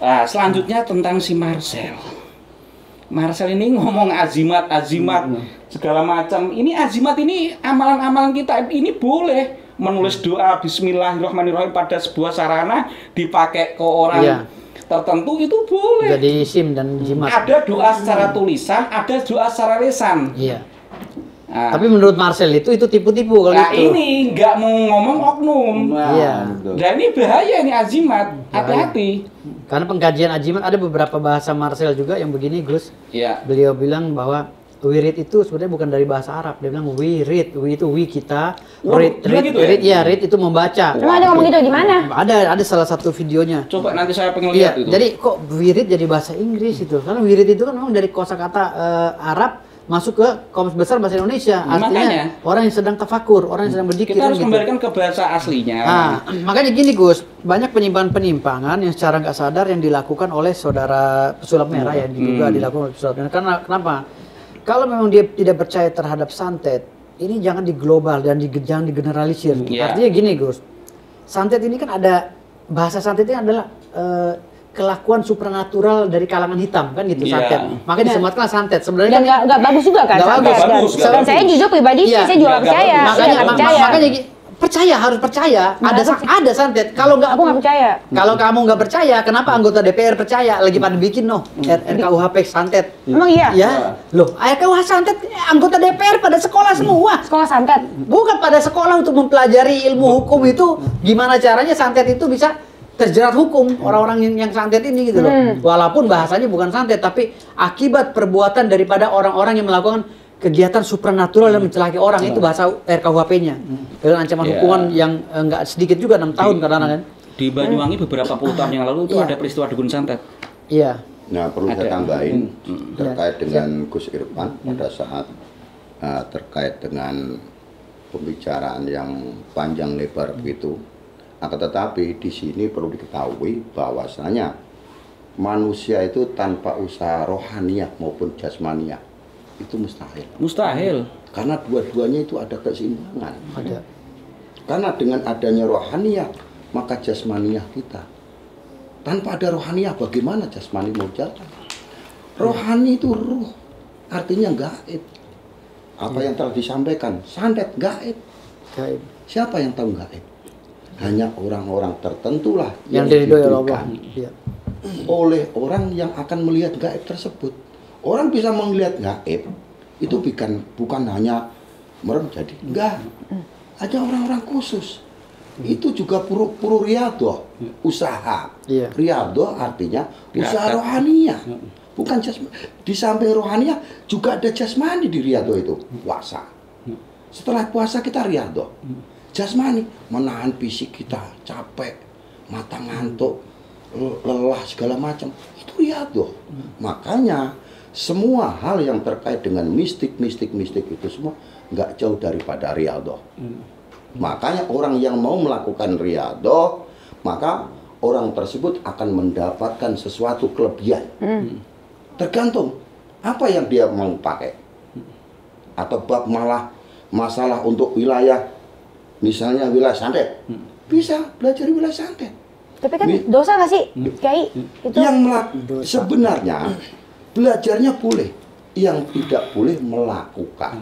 Nah, selanjutnya tentang si Marcel. Marcel ini ngomong azimat segala macam. Ini azimat ini amalan-amalan kita ini boleh menulis doa Bismillahirrahmanirrahim pada sebuah sarana dipakai ke orang tertentu itu boleh. Jadi sim dan jimat. Ada doa secara tulisan, ada doa secara lisan. Iya. Nah, Tapi menurut Marcel itu tipu-tipu kalau nah itu. ini nggak mau ngomong oknum. Iya. Dan ini bahaya ini azimat. Hati-hati. Karena pengkajian ajimat ada beberapa bahasa Marcel juga yang begini, Gus. Iya. Beliau bilang bahwa wirid itu sebenarnya bukan dari bahasa Arab. Dia bilang wirid, wi itu wi kita, Wah, read, gila gitu ya? read, ya read itu membaca. Emang ada ngomong gitu di mana? Ada salah satu videonya. Coba nanti saya pengen Iya, lihat itu. jadi kok wirid jadi bahasa Inggris itu? Karena wirid itu kan memang dari kosakata Arab masuk ke kamus besar bahasa Indonesia. Artinya Makanya. orang yang sedang tafakur, orang yang sedang berzikir. Kita harus gitu. kembalikan ke bahasa aslinya. Nah, makanya gini Gus, banyak penyimpangan-penyimpangan yang secara nggak sadar yang dilakukan oleh saudara pesulap merah ya, diduga dilakukan oleh pesulap merah. Karena kenapa? Kalau memang dia tidak percaya terhadap santet, ini jangan diglobal dan jangan digeneralisir. Iya. Artinya gini Gus, santet ini kan ada bahasa santet ini adalah kelakuan supranatural dari kalangan hitam kan gitu Iya. santet. Makanya disematkan santet. Sebenarnya Dan kan nggak bagus juga kan? Nggak santet. bagus. Dan- Nggak Dan bagus. saya jujur pribadi sih, Iya. saya juga nggak Nggak percaya. bagus. Saya makanya nggak percaya. makanya percaya, harus percaya. Ada santet. Kalau nggak Aku nggak percaya. Kalau kamu nggak percaya, kenapa anggota DPR percaya? Lagi pada bikin RKUHP santet. Emang iya? Ya, loh, RKUH santet anggota DPR pada sekolah semua. Sekolah santet. Bukan pada sekolah untuk mempelajari ilmu hukum itu gimana caranya santet itu bisa terjerat hukum orang-orang yang santet ini gitu loh. Walaupun bahasanya bukan santet tapi akibat perbuatan daripada orang-orang yang melakukan kegiatan supranatural dan mencelakai orang itu bahasa RKUHP-nya. Dengan ancaman hukuman yang enggak sedikit juga 6 tahun kadang-kadang kan. Di Banyuwangi beberapa puluh tahun yang lalu itu Iya. ada peristiwa dukun santet. Iya. Nah, perlu saya Ada. tambahin terkait Ya. dengan Gus Irfan pada saat terkait dengan pembicaraan yang panjang lebar begitu. Akan tetapi di sini perlu diketahui bahwasanya manusia itu tanpa usaha rohaniah maupun jasmaniah itu mustahil. Mustahil. Karena dua-duanya itu ada keseimbangan. Ada. Karena dengan adanya rohaniah maka jasmaniah kita. Tanpa ada rohaniah bagaimana jasmani mau jalan? Rohani itu ruh, artinya gaib. Apa yang telah disampaikan, santet gaib. Gaib. Siapa yang tahu gaib? Hanya orang-orang tertentulah Yang diridhoi oleh Allah. diberikan Iya. oleh orang yang akan melihat gaib tersebut. Orang bisa melihat gaib itu bukan hanya merem jadi enggak. Ada orang-orang khusus. Itu juga puru riadoh, usaha. Iya. Riadoh artinya usaha Riadat. rohaniah. Bukan jasmani. Di samping rohaniah juga ada jasmani di riadoh itu, puasa. Setelah puasa kita riadoh. Jasmani menahan fisik kita, capek, mata ngantuk, lelah segala macam. Itu riadoh. Makanya semua hal yang terkait dengan mistik itu semua nggak jauh daripada riadoh. Makanya orang yang mau melakukan riadoh, maka orang tersebut akan mendapatkan sesuatu kelebihan. Tergantung apa yang dia mau pakai. Atau bab malah masalah untuk wilayah, misalnya wilayah santet, bisa belajar wilayah santet. Tapi kan dosa nggak sih, Kiai? Itu Yang sebenarnya belajarnya boleh, yang tidak boleh melakukan.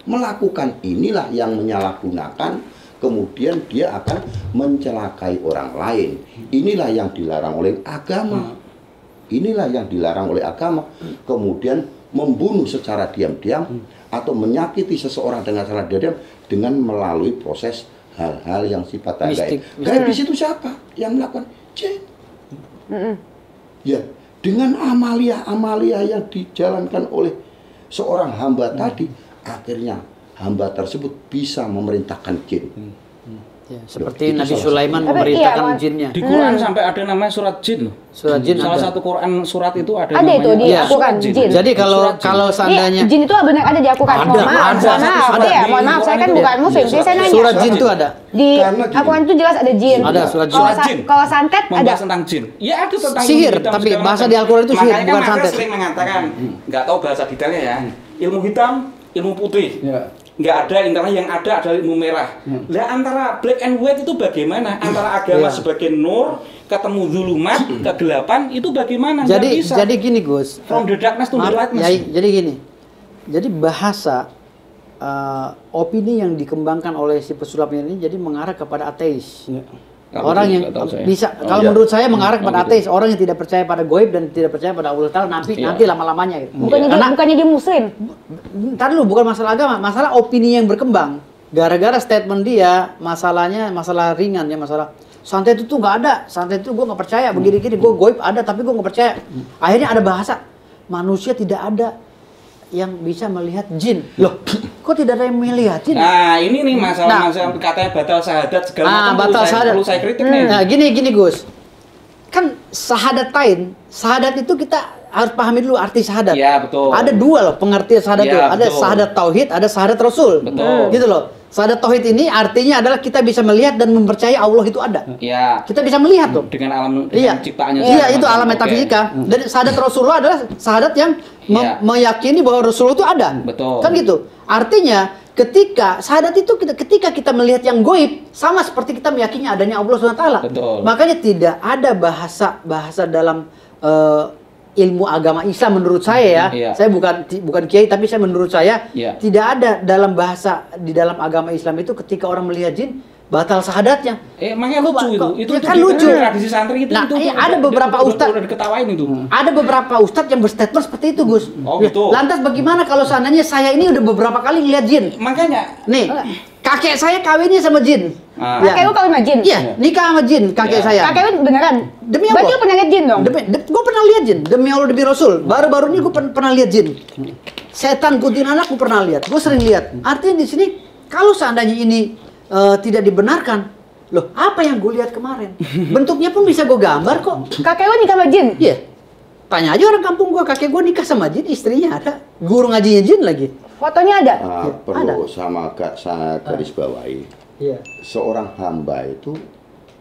Melakukan inilah yang menyalahgunakan, kemudian dia akan mencelakai orang lain. Inilah yang dilarang oleh agama. Inilah yang dilarang oleh agama. Kemudian membunuh secara diam-diam atau menyakiti seseorang dengan salah diam dengan melalui proses hal-hal yang sifatnya gaib. Gaib di situ siapa yang melakukan? Jin. Ya, dengan amalia-amalia yang dijalankan oleh seorang hamba tadi, akhirnya hamba tersebut bisa memerintahkan jin. Ya, seperti Itu Nabi salah Sulaiman satu. memerintahkan Tapi iya, jinnya. Di Quran sampai ada namanya surat jin loh. Surat jin Salah ada. satu Quran surat itu ada Ada itu di Iya. Al-Quran, jin. Jadi kalau Surat jin. kalau seandainya Jin itu benar ada di Al-Quran. Ada, Mohon maaf, ada. ya, mohon maaf. Saya kan Di bukan muslim, jadi saya nanya. surat jin itu ada. Di Karena gini. Al-Quran itu jelas ada jin. Ada surat jin. Kalau Surat jin. kalau santet ada. membahas tentang jin. Ya ada tentang Sihir, ilmu hitam tapi segala bahasa macam. di Al-Quran itu sihir, Makanya bukan kan Mas santet. sering mengatakan, nggak tahu bahasa detailnya ya. Ilmu hitam, ilmu putih. Ya. Nggak ada, intinya yang ada adalah ilmu merah. Lah antara black and white itu bagaimana? Antara agama Iya. sebagai nur, ketemu zulumat, kegelapan itu bagaimana? Nggak bisa. Jadi gini Gus. From the darkness to the Maaf, lightness. Yai, jadi gini. Jadi bahasa opini yang dikembangkan oleh si pesulap ini jadi mengarah kepada ateis. Ya. Nggak Orang tahu, yang nggak tahu saya. bisa kalau iya. menurut saya mengarah kepada Oh, gitu. ateis, orang yang tidak percaya pada goib dan tidak percaya pada Allah Taala nanti Iya. lama-lamanya gitu. Bukannya dia muslim. Ntar dulu, bukan masalah agama, masalah opini yang berkembang. Gara-gara statement dia, masalahnya masalah ringan ya, masalah santet itu nggak ada, santet itu gue nggak percaya, begini-gini, gue goib ada tapi gue nggak percaya. Akhirnya ada bahasa manusia tidak ada yang bisa melihat jin. Loh, kok tidak ada yang melihat jin? Nah, ini nih masalah katanya batal syahadat segala macam batal syahadat. perlu saya kritik nih. Nah, gini Gus. Kan syahadat itu kita harus pahami dulu arti syahadat. Iya, betul. Ada dua loh pengertian syahadat Iya, itu. Ada betul. syahadat tauhid, ada syahadat rasul. Betul. Gitu loh. Syahadat tauhid ini artinya adalah kita bisa melihat dan mempercayai Allah itu ada. Iya. Kita bisa melihat tuh. Dengan alam Iya, ciptaannya. iya segala itu macam. alam Oke. metafisika. Dan syahadat Rasulullah adalah syahadat yang Iya. meyakini bahwa Rasulullah itu ada. Betul. Kan gitu. Artinya ketika syahadat itu ketika kita melihat yang goib sama seperti kita meyakini adanya Allah SWT. Betul. Makanya tidak ada bahasa dalam ilmu agama Islam menurut saya ya. Iya. Saya bukan kiai tapi saya menurut saya Iya. tidak ada dalam bahasa di dalam agama Islam itu ketika orang melihat jin batal syahadatnya. Makanya lucu itu. Itu Ya kan di lucu. tradisi santri itu. Nah, itu ada beberapa ustadz udah diketawain itu. ada beberapa ustadz yang berstatement seperti itu, Gus. Oh, gitu. Lantas bagaimana kalau seandainya saya ini udah beberapa kali ngeliat jin? Makanya Nih, kakek saya kawinnya sama jin. Ah. Kakek lu kawin sama jin? Iya, nikah sama jin kakek Iya. saya. Kakek lu beneran? Demi Berarti Allah. lu pernah lihat jin dong? Gue pernah lihat jin, demi Allah demi Rasul. Baru-baru ini gue pernah lihat jin. Setan kuntilanak gue pernah lihat. Gue sering lihat. Artinya di sini kalau seandainya ini tidak dibenarkan, loh apa yang gue lihat kemarin? Bentuknya pun bisa gue gambar kok. Kakek lu nikah sama jin? Iya. Tanya aja orang kampung gue, kakek gue nikah sama jin, istrinya ada. Guru ngajinya jin lagi. Fotonya ada? Perlu saya garis bawahi. Iya. Seorang hamba itu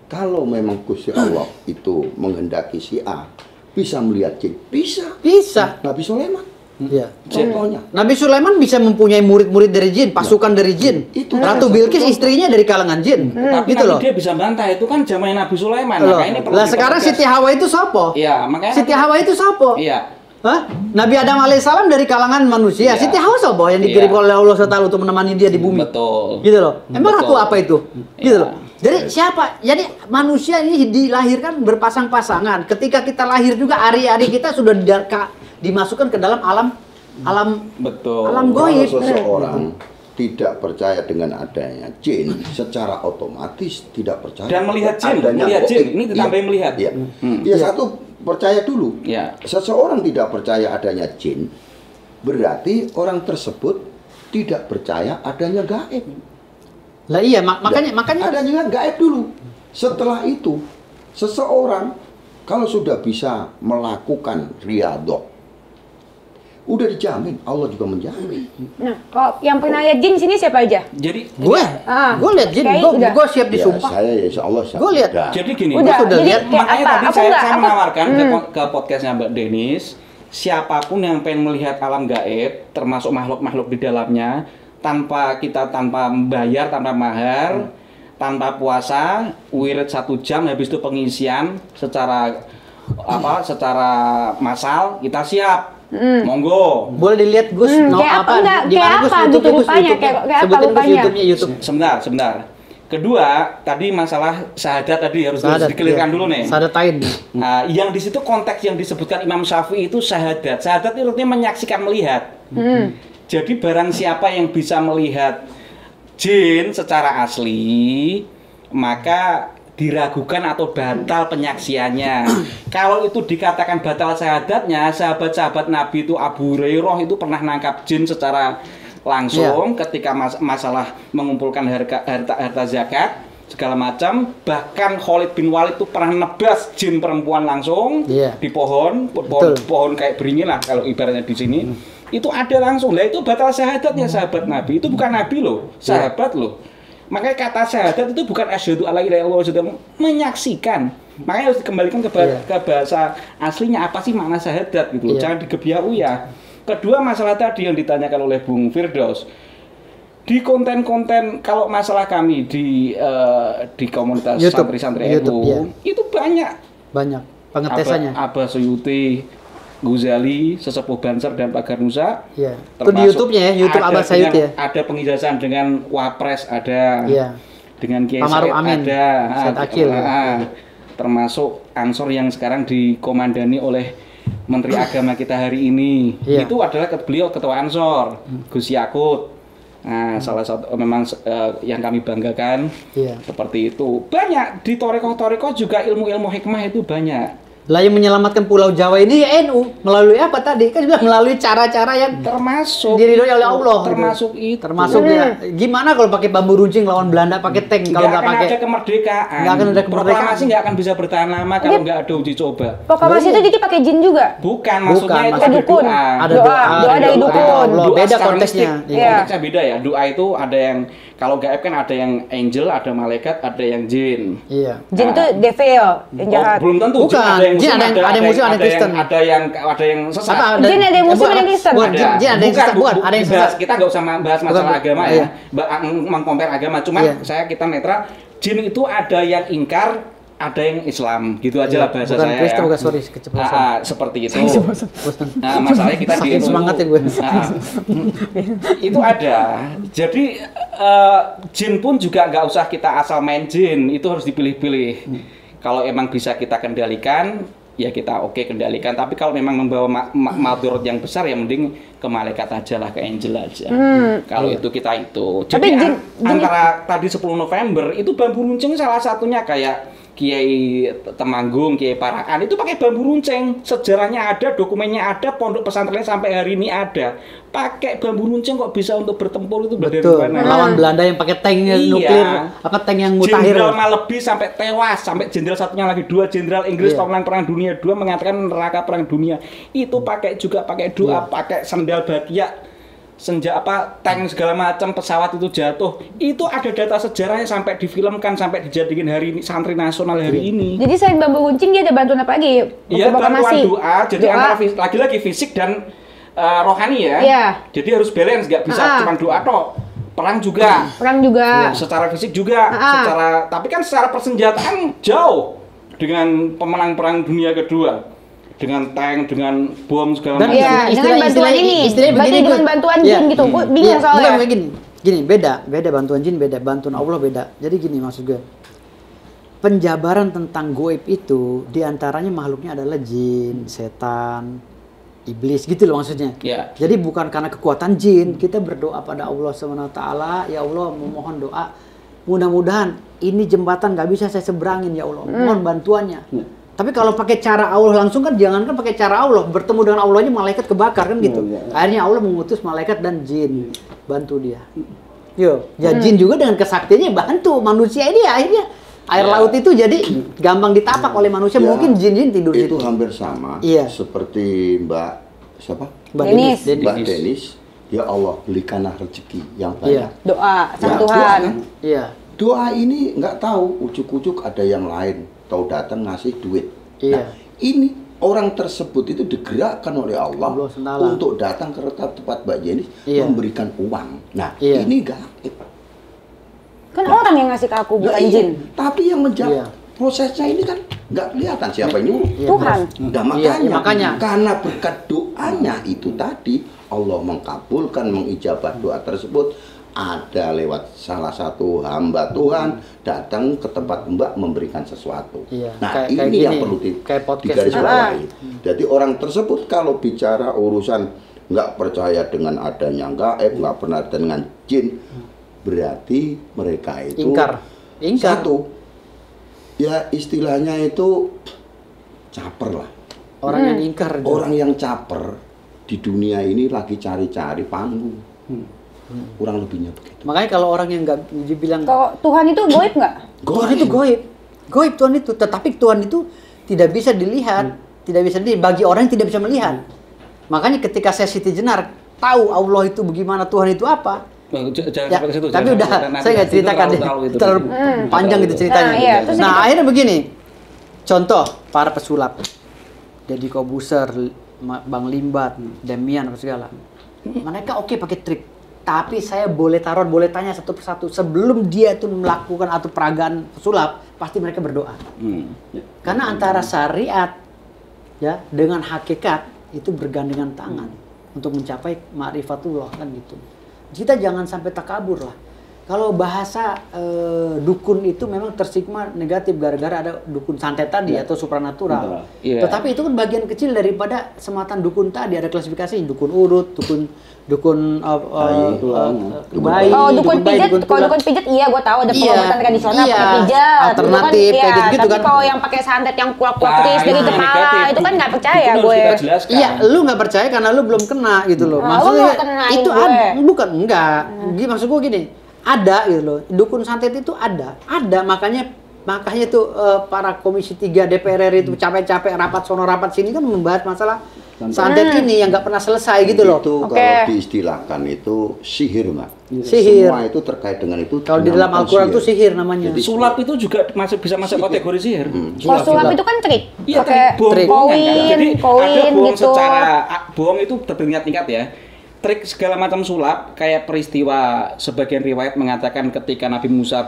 kalau memang Gusti Allah itu menghendaki si A bisa melihat jin, bisa. Bisa. Nabi Sulaiman Iya. contohnya. Nabi Sulaiman bisa mempunyai murid-murid dari jin, pasukan dari jin. Itu Ratu salah Bilqis satu istrinya dari kalangan jin. tapi Gitu nanti loh. dia bisa bantah itu kan zaman Nabi Sulaiman. Loh. Makanya ini perlu Lah sekarang dipertegas. Siti Hawa itu sopo? Iya, makanya Siti Hawa itu sopo? Iya. Hah? Nabi Adam alaihissalam dari kalangan manusia. Iya. Siti Hawa sopo yang dikirim Iya. oleh Allah SWT untuk menemani dia di bumi? Betul. Gitu loh. Emang ratu Betul. apa itu? Gitu Iya. loh. Jadi siapa? Jadi manusia ini dilahirkan berpasang-pasangan. Ketika kita lahir juga ari-ari kita sudah dimasukkan ke dalam alam Betul. alam Kalau goib. seseorang tidak percaya dengan adanya jin, secara otomatis tidak percaya Dan melihat jin, adanya melihat jin. goib. Ini ditambahin Iya, melihat. Iya. Hmm. Dia satu percaya dulu. Iya. Seseorang tidak percaya adanya jin, berarti orang tersebut tidak percaya adanya gaib. Lah iya, makanya Adanya gaib dulu. Setelah itu, seseorang kalau sudah bisa melakukan riyadhah, udah dijamin, Allah juga menjamin. Nah, kalau yang pernah lihat jin sini siapa aja? Jadi gue lihat jin, Kayak udah. gue siap Ya, disumpah. saya insya Allah siap. Gua lihat. Udah. Jadi gini, Udah, sudah jadi lihat. kayak makanya apa? tadi Aku saya nggak, aku- menawarkan ke podcastnya Mbak Denis, siapapun yang pengen melihat alam gaib, termasuk makhluk-makhluk di dalamnya, tanpa membayar, tanpa mahar, tanpa puasa, wirid 1 jam, habis itu pengisian secara massal, kita siap. Monggo. Boleh dilihat Gus, kayak apa enggak? Di mana, Kayak Gus? apa YouTube-nya, gitu Gus, rupanya? YouTube-nya. Kayak apa Sebutin Gus rupanya? YouTube-nya, YouTube. Sebentar. Kedua, tadi masalah syahadat tadi harus dikelirkan iya. dulu nih. Syahadatain. Nah, yang di situ konteks yang disebutkan Imam Syafi'i itu syahadat. Syahadat itu artinya menyaksikan, melihat. Jadi barang siapa yang bisa melihat jin secara asli, maka diragukan atau batal penyaksiannya. Kalau itu dikatakan batal syahadatnya, sahabat-sahabat Nabi itu Abu Hurairah itu pernah nangkap jin secara langsung ketika masalah mengumpulkan harta zakat segala macam. Bahkan Khalid bin Walid itu pernah nebas jin perempuan langsung di pohon kayak beringin lah kalau ibaratnya di sini. Itu ada langsung. Lah itu batal syahadatnya sahabat Nabi. Itu bukan Nabi loh, sahabat loh. Makanya kata syahadat itu bukan asyhadu alla ilaha illallah, sudah menyaksikan. Makanya harus dikembalikan ke bahasa aslinya, apa sih makna syahadat gitu. Jangan digebiau-ya. Kedua, masalah tadi yang ditanyakan oleh Bung Firdaus. Di konten-konten kalau masalah kami di komunitas YouTube, santri-santri YouTube, NU itu banyak pengetesannya. Abah Suyuti, Ghazali, Sesepuh Banser dan Pagar Nusa. Iya. Itu di YouTube-nya ya, YouTube Abah Suyuti ya. Ada pengijasan dengan Wapres, ada. Iya. Dengan Kiai Pak Maruf Said Amin, ada. Said Akil. Termasuk Ansor yang sekarang dikomandani oleh Menteri Agama kita hari ini. Iya. Itu adalah beliau ketua Ansor, Gus Yakut. Nah, salah satu memang yang kami banggakan. Iya. Seperti itu. Banyak di toreko-toreko juga ilmu-ilmu hikmah itu banyak. Lah yang menyelamatkan Pulau Jawa ini ya NU melalui apa tadi? Kan juga melalui cara-cara yang termasuk diridhoi oleh Allah. termasuk gitu. itu Termasuk ya. Gimana kalau pakai bambu runcing lawan Belanda pakai tank kalau nggak pakai? ada kemerdekaan. Nggak akan ada kemerdekaan. Proklamasi nggak akan bisa bertahan lama kalau nggak ada uji coba. Proklamasi itu jadi pakai jin juga. Bukan, maksudnya itu maksudnya ada dukun. doa. Ada Doa dari dukun. Allah. Doa Beda secara konteksnya. mistik. Iya. Konteksnya beda ya. Doa itu ada yang kalau gaib kan ada yang angel, ada malaikat, ada yang jin. Iya. Jin itu devil yang jahat. Belum tentu. Bukan. Jin ada yang muslim, ada yang Kristen. Ada yang sesat. Apa, Jin ada yang muslim, ada yang Kristen. Bukan, jin ada yang sesat, bukan, ada yang dibahas. sesat. Kita nggak usah bahas masalah Bukan, agama iya. ya, mengcompare agama. Cuman Iya. kita netral. Jin itu ada yang ingkar, ada yang Islam, gitu aja lah bahasa Bukan saya. Kristen, ya. bukan, sorry, keceplosan. Seperti itu. Nah, masalahnya kita Saking semangatnya gue. Itu ada. Jadi jin pun juga nggak usah kita asal main jin, itu harus dipilih-pilih. Kalau emang bisa kita kendalikan, ya kita kendalikan. Tapi kalau memang membawa madorot yang besar, ya mending ke malaikat aja lah, ke angel aja. Kalau itu kita itu. Jadi Tapi antara tadi 10 November itu bambu runcing salah satunya kayak Kiai Temanggung, Kiai Parakan itu pakai bambu runcing. Sejarahnya ada, dokumennya ada, pondok pesantrennya sampai hari ini ada. Pakai bambu runcing kok bisa untuk bertempur itu dari Betul. mana? Lawan Belanda yang pakai tank Iya. nuklir, apa tank yang mutakhir. Jenderal Malebi sampai tewas, sampai jenderal satunya lagi 2 jenderal Inggris Iya. pemenang Perang Dunia 2 mengatakan neraka Perang Dunia. Itu pakai juga pakai doa, Iya. pakai sendal bakia, tank segala macam, pesawat itu jatuh. Itu ada data sejarahnya sampai difilmkan, sampai dijadikan hari ini santri nasional hari ini. Jadi selain bambu runcing dia ada bantuan apa lagi? Iya, bantuan Proklamasi. doa. Jadi Doa. antara lagi-lagi fisik dan rohani ya. Iya. Jadi harus balance, nggak bisa cuma doa tok. Perang juga. Perang juga. Secara fisik juga, tapi kan secara persenjataan jauh dengan pemenang Perang Dunia Kedua. Dengan tank, dengan bom segala Dan macam. Iya, dengan bantuan ini. istilahnya Berarti begini, dengan Gus. bantuan Iya. jin gitu. Gue bingung Iya, soalnya. bukan begini. Gini, beda bantuan jin beda, bantuan Allah beda. Jadi gini maksud gue. Penjabaran tentang goib itu diantaranya makhluknya adalah jin, setan, iblis gitu loh maksudnya. Iya. Jadi bukan karena kekuatan jin, kita berdoa pada Allah SWT, ya Allah memohon doa. Mudah-mudahan ini jembatan nggak bisa saya seberangin ya Allah, mohon bantuannya. Tapi kalau pakai cara Allah langsung kan jangankan pakai cara Allah, bertemu dengan Allah aja malaikat kebakar kan gitu. Akhirnya Allah mengutus malaikat dan jin bantu dia. Yo, ya jin juga dengan kesaktiannya bantu manusia ini akhirnya air laut itu jadi gampang ditapak oleh manusia. Ya, Mungkin jin-jin tidur di itu situ. hampir sama Iya. seperti Mbak siapa? Mbak Denis. Mbak Denis. Ya Allah, belikanlah rezeki yang Iya. banyak. Doa sama Ya, Tuhan. doa kan? Iya. Doa ini nggak tahu, ujuk-ujuk ada yang lain, tahu datang ngasih duit. Iya. Nah, ini orang tersebut itu digerakkan oleh Allah Allah SWT. untuk datang ke tempat Mbak Jenis Iya. memberikan uang. Nah, Iya. ini gaib. Kan orang yang ngasih ke aku Nah, bukan iya. jin. Tapi yang menjawab Iya. prosesnya ini kan nggak kelihatan siapa yang nyuruh. Iya, Tuhan. Nah, Iya, iya, makanya. karena berkat doanya itu tadi Allah mengkabulkan, mengijabah doa tersebut. Ada lewat salah satu hamba Tuhan datang ke tempat Mbak memberikan sesuatu. Iya, Nah, kayak ini yang gini, perlu kayak podcast. digarisbawahi. Jadi orang tersebut kalau bicara urusan nggak percaya dengan adanya gaib, nggak pernah dengan jin, berarti mereka itu Ingkar. satu, ya istilahnya itu caper lah. Orang yang ingkar. Orang yang caper di dunia ini lagi cari-cari panggung. Kurang lebihnya begitu. Makanya kalau orang yang nggak dibilang Kalau Tuhan itu goib nggak? Tuhan itu goib, goib Tuhan itu. Tetapi Tuhan itu tidak bisa dilihat, tidak bisa dilihat. Bagi orang yang tidak bisa melihat. Makanya ketika saya Siti Jenar tahu Allah itu bagaimana, Tuhan itu apa. Jangan Ya, sampai ke situ. tapi jangan udah sampai- nanti saya nggak itu ceritakan deh. Terlalu panjang gitu ceritanya. Nah, iya, terus Nah, gitu. akhirnya begini. Contoh para pesulap. Deddy Kobuser, Bang Limbat, Demian apa segala. Mereka oke pakai trik. Tapi saya boleh taruh, boleh tanya satu persatu. Sebelum dia itu melakukan atau peragaan pesulap, pasti mereka berdoa. Karena antara syariat ya dengan hakikat itu bergandengan tangan untuk mencapai ma'rifatullah kan gitu. Kita jangan sampai takabur lah. kalau bahasa dukun itu memang terstigma negatif gara-gara ada dukun santet tadi atau supranatural. Iya. Tetapi itu kan bagian kecil daripada sematan dukun tadi, ada klasifikasi dukun urut, dukun bayi, Oh, dukun pijat, kalau tulang. dukun pijat iya gue tahu ada Iya, pengobatan tradisional iya, pakai pijat. alternatif, kayak gitu-gitu tapi kan. kalau yang pakai santet yang kuak-kuak Nah, keris dari itu kepala negatif. itu kan nggak percaya Itu harus gue. kita jelaskan. Iya, lu nggak percaya karena lu belum kena gitu loh. Nah, lu mau kenain itu gue. bukan enggak. Maksud gue gini, ada gitu loh. Dukun santet itu ada makanya tuh para komisi 3 DPR RI itu capek-capek rapat sono rapat sini kan membahas masalah santet ini yang nggak pernah selesai gitu loh. Itu Oke. kalau diistilahkan itu sihir, Mbak. Sihir. Semua itu terkait dengan itu. Kalau di dalam dinamakan Al-Quran itu sihir namanya. Jadi, Sulap itu juga bisa masuk kategori sihir. Kalau sulap itu kan trik. Iya, Pakai bohong-bohongan kan. Jadi koin ada bohong gitu. secara bohong itu bertingkat-tingkat ya. Trik segala macam sulap kayak peristiwa sebagian riwayat mengatakan ketika Nabi Musa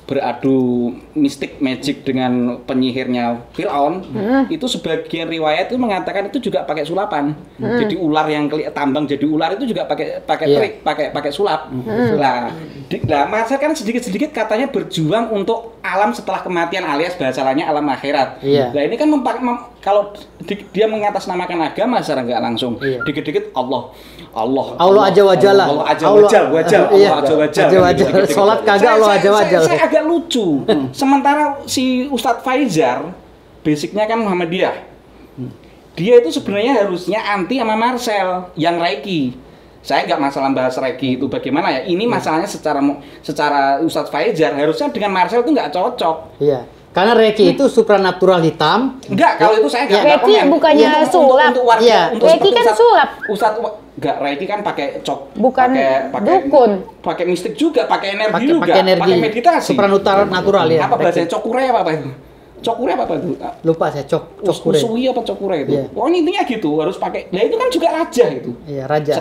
beradu mistik magic dengan penyihirnya Firaun, itu sebagian riwayat itu mengatakan itu juga pakai sulapan. Jadi ular yang tambang jadi ular itu juga pakai trik, pakai sulap. Nah, masa kan sedikit-sedikit katanya berjuang untuk alam setelah kematian alias bahasa lainnya alam akhirat. Iya. Nah, ini kan kalau dia mengatasnamakan agama secara nggak langsung, Iya. dikit-dikit Allah aja wajalla. Allah aja wajal, Iya. Allah aja wajal. Aja wajal. Gitu-gitu. Sholat kagak Allah aja wajal. Saya agak lucu. Sementara si Ustadz Faizar, basicnya kan Muhammadiyah. Dia itu sebenarnya harusnya anti sama Marcel yang Reiki. Saya nggak masalah bahas Reiki itu bagaimana ya. Ini masalahnya secara Ustadz Faizar harusnya dengan Marcel itu nggak cocok. Iya. Karena Reiki itu supranatural hitam. Enggak, kalau itu saya nggak Reiki komen. bukannya Untuk- sulap. Untuk warga, Iya. untuk Reiki seperti kan Ustadz- sulap. Enggak, Reiki kan pakai Bukan dukun. Pakai mistik juga, pakai energi juga, Pakai energi. pakai meditasi. Supranatural ya. Apa bahasanya? Reiki. Cokure apa itu? Cokure apa itu? Lupa saya cokure. Usui apa cokure itu? Iya. Pokoknya intinya gitu, harus pakai. Nah itu kan juga raja itu. Iya, raja.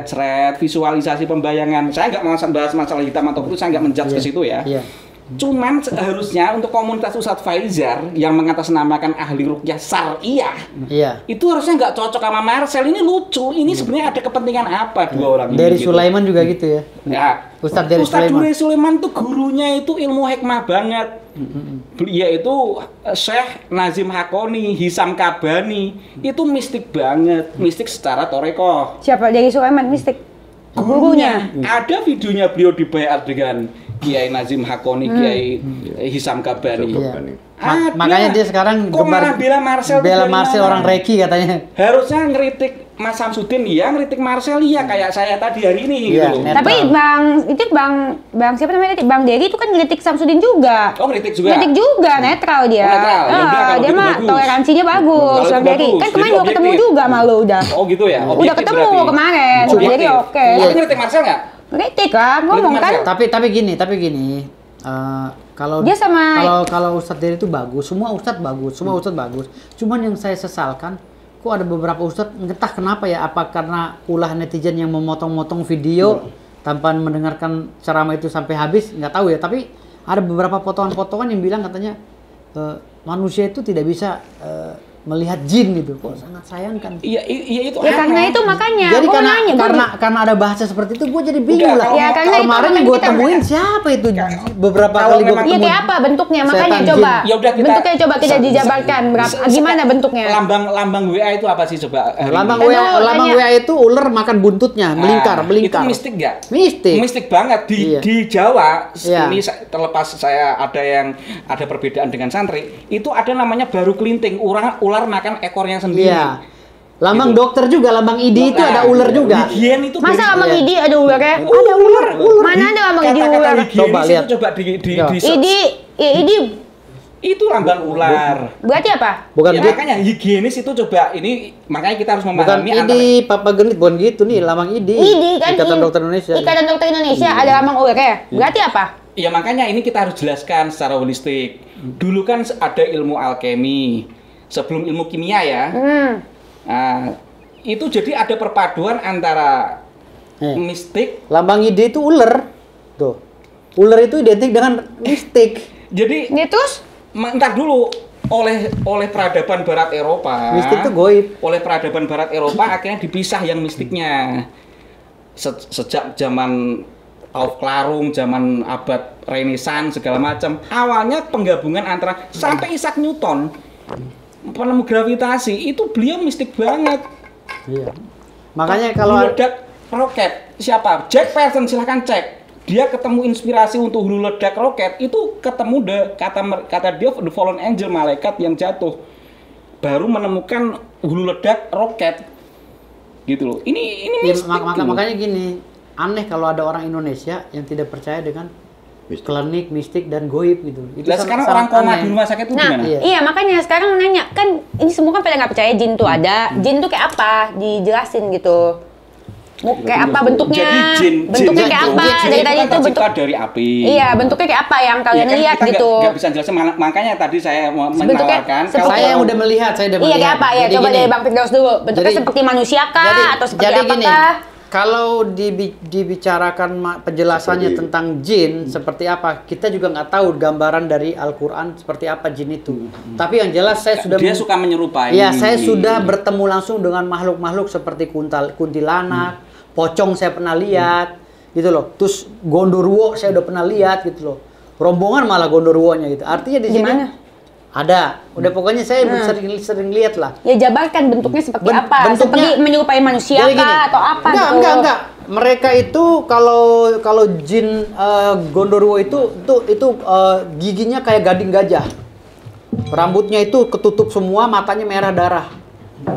Cret, visualisasi pembayangan. Saya nggak mau bahas masalah hitam atau putih, saya nggak menjudge ke situ ya. Iya. Cuman seharusnya untuk komunitas Ustadz Faizar yang mengatasnamakan ahli ruqyah syariah, Iya. itu harusnya nggak cocok sama Marcel. Ini lucu. Ini sebenarnya ada kepentingan apa dua orang ini? Dari gitu. Sulaiman juga gitu ya. Ya, Ustadz dari Sulaiman. Duri Sulaiman tuh gurunya itu ilmu hikmah banget. Yaitu Syekh Nazim Hakoni, Hisam Kabani. Itu mistik banget, mistik secara torekoh. Siapa dari Sulaiman mistik? Gurunya. Ada videonya beliau dibayar dengan Kiai Nazim Hakoni, Kiai Hisam Kabani. Iya. Ada. Makanya dia sekarang kok malah bela Marcel? tuh dari mana? orang Reiki katanya. Harusnya ngeritik Mas Samsudin iya, ngeritik Marcel iya kayak saya tadi hari ini Iya, gitu loh. net. Tapi Bang siapa namanya tadi? Bang Dery itu kan ngelitik Samsudin juga. Oh, ngeritik juga. Ngelitik juga, netral dia. Oh, netral. Ya udah, kalau Dia gitu mah bagus. toleransinya bagus, Kalau Bang itu Dery. bagus. Kan kemarin Jadi gua ketemu objektif. juga sama lu udah. Oh gitu ya. Udah Objektif ketemu berarti. kemarin. Objektif. Jadi oke. Tapi ngeritik Marcel nggak? Kritik lah, ngomong kan. Marcel. Tapi gini. Kalau Dia sama- kalau Ustadz Dery itu bagus, semua Ustadz bagus. Cuman yang saya sesalkan, kok ada beberapa Ustadz entah kenapa ya, apa karena ulah netizen yang memotong-motong video tanpa mendengarkan ceramah itu sampai habis, nggak tahu ya. Tapi ada beberapa potongan-potongan yang bilang katanya manusia itu tidak bisa melihat jin gitu. Kok sangat sayangkan. Iya itu. Ya karena apa? itu makanya. Jadi gua nanya, gua- karena ada bahasa seperti itu, gue jadi bingung Enggak, lah. kalau- Ya, karena itu Kemarin makanya gue kita- temuin siapa itu beberapa Kalau kali gue memang- Iya ketemu. kayak apa bentuknya? Makanya Setan coba. jin. Ya udah kita- bentuknya coba kita dijabarkan. Gimana bentuknya? Lambang WA itu apa sih coba? hari Lambang ini? WA, tanya. itu ular makan buntutnya, melingkar. Itu mistik nggak? Mistik. Mistik banget Iya. di Jawa. Iya. Ini terlepas saya ada perbedaan dengan santri. Itu ada namanya baru kelinting. Ular makan ekornya sendiri. Iya. Lambang Gitu. dokter juga, lambang ID itu Nah, ada ular juga. Higien itu Masa lambang Iya. ID ada ularnya? Ada ular. Mana ada lambang ID Kata-kata ular? higienis Coba itu lihat. coba Ya. ID itu lambang ular. berarti apa? Bukan Ya, gitu. makanya higienis itu coba ini makanya kita harus Bukan memahami ID, Papa Genit, bukan gitu nih, lambang ID. ID kan? Ikatan Dokter Indonesia. Ikatan Dokter Indonesia ada lambang ularnya. Berarti apa? Ya makanya ini kita harus jelaskan secara holistik. Dulu kan ada ilmu alkemi, sebelum ilmu kimia ya. Nah, itu jadi ada perpaduan antara mistik. Lambang ID itu ular. Tuh. Ular itu identik dengan mistik. Jadi Ini terus entar dulu oleh peradaban Barat Eropa. Mistik itu goib. Oleh peradaban Barat Eropa akhirnya dipisah yang mistiknya. sejak zaman Tauf Klarung, zaman abad Renaissance segala macam. Awalnya penggabungan antara sampai Isaac Newton penemu gravitasi itu beliau mistik banget. Iya. Makanya kalau hulu ledak roket siapa? Jack Pearson, silahkan cek. Dia ketemu inspirasi untuk hulu ledak roket itu ketemu kata dia the fallen angel, malaikat yang jatuh. Baru menemukan hulu ledak roket. Gitu loh. Ini mistik. Makanya gini, aneh kalau ada orang Indonesia yang tidak percaya dengan klinik, mistik dan goib gitu. Itu sekarang orang koma di rumah sakit itu gimana? Iya, makanya sekarang nanya kan ini semua kan pada nggak percaya jin tuh ada. Jin tuh kayak apa? Dijelasin gitu. Kayak apa bentuknya? Jadi bentuknya kayak apa? Dari tadi itu bentuk dari api. Iya, bentuknya kayak apa yang kalian lihat gitu. Nggak bisa jelasin, makanya tadi saya menawarkan. Saya yang udah melihat, Iya, kayak apa? Ya, coba dari Bang Firdaus dulu. Bentuknya seperti manusia kah atau seperti apa kah? Kalau dibicarakan penjelasannya tentang jin seperti apa, kita juga nggak tahu gambaran dari Al-Quran seperti apa jin itu. Tapi yang jelas saya sudah suka menyerupai. Iya, saya sudah bertemu langsung dengan makhluk-makhluk seperti kuntilanak, pocong saya pernah lihat, gitu loh. Terus Gondoruo saya udah pernah lihat, gitu loh. Rombongan malah Gondoruonya gitu. Artinya di sini ada. Udah pokoknya saya sering lihat lah. Ya jabarkan bentuknya seperti apa? Seperti menyerupai manusia kah atau apa gitu? Enggak. Mereka itu kalau jin Gondoruo itu giginya kayak gading gajah. Rambutnya itu ketutup semua, matanya merah darah.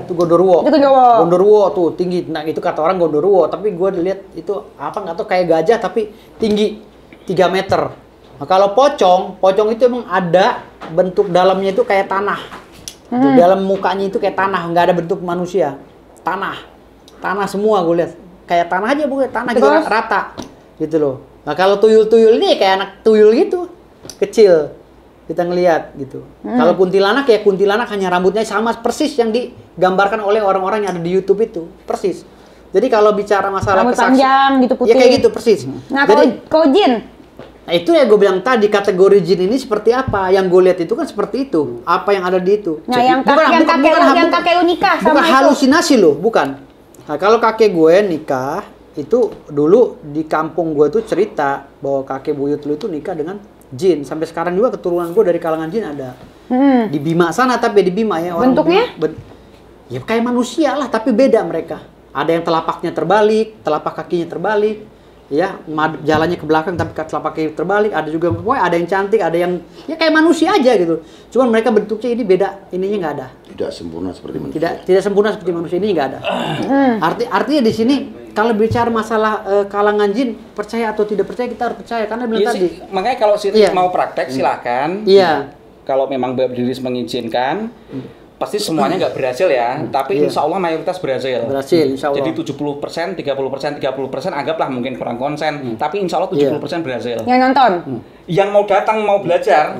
Itu Gondoruo. Gondoruo tuh tinggi. Nah, itu kata orang Gondoruo, tapi gue dilihat itu apa nggak tahu kayak gajah tapi tinggi 3 meter. Nah, kalau pocong itu emang ada bentuk dalamnya itu kayak tanah. Di dalam mukanya itu kayak tanah, nggak ada bentuk manusia. Tanah semua gue lihat. Kayak tanah aja bukan, tanah gitu rata. Gitu loh. Nah, kalau tuyul-tuyul ini kayak anak tuyul gitu. Kecil. Kita ngelihat gitu. Kalau kuntilanak ya kuntilanak hanya rambutnya sama persis yang digambarkan oleh orang-orang yang ada di YouTube itu. Persis. Jadi kalau bicara masalah rambut panjang gitu putih. Ya kayak gitu persis. Nah, kalau jin? Nah, itu ya gue bilang tadi kategori jin ini seperti apa? Yang gue lihat itu kan seperti itu. Apa yang ada di itu? Nah, yang kakek lu nikah sama bukan itu. Halusinasi loh, bukan. Nah, kalau kakek gue nikah itu dulu di kampung gue tuh cerita bahwa kakek buyut lu itu nikah dengan jin. Sampai sekarang juga keturunan gue dari kalangan jin ada. Di Bima sana, tapi di Bima ya orang. Bentuknya? Ya kayak manusia lah, tapi beda mereka. Ada yang telapaknya terbalik, telapak kakinya terbalik. Ya, jalannya ke belakang tapi telapak kaki terbalik. Ada juga, pokoknya ada yang cantik, ada yang ya kayak manusia aja gitu. Cuman mereka bentuknya ini beda, ininya nggak ada. Tidak sempurna seperti manusia. Tidak sempurna seperti manusia, ini nggak ada. Artinya di sini kalau bicara masalah kalangan jin, percaya atau tidak percaya kita harus percaya karena bilang tadi. Makanya kalau mau praktek silakan. Iya. Kalau memang Babdiris mengizinkan. Pasti semuanya nggak berhasil ya, tapi insya Allah mayoritas berhasil. Insya Allah. Jadi 70%, 30%, anggaplah mungkin kurang konsen, tapi insya Allah 70% berhasil. Yang nonton? Yang mau datang, mau belajar,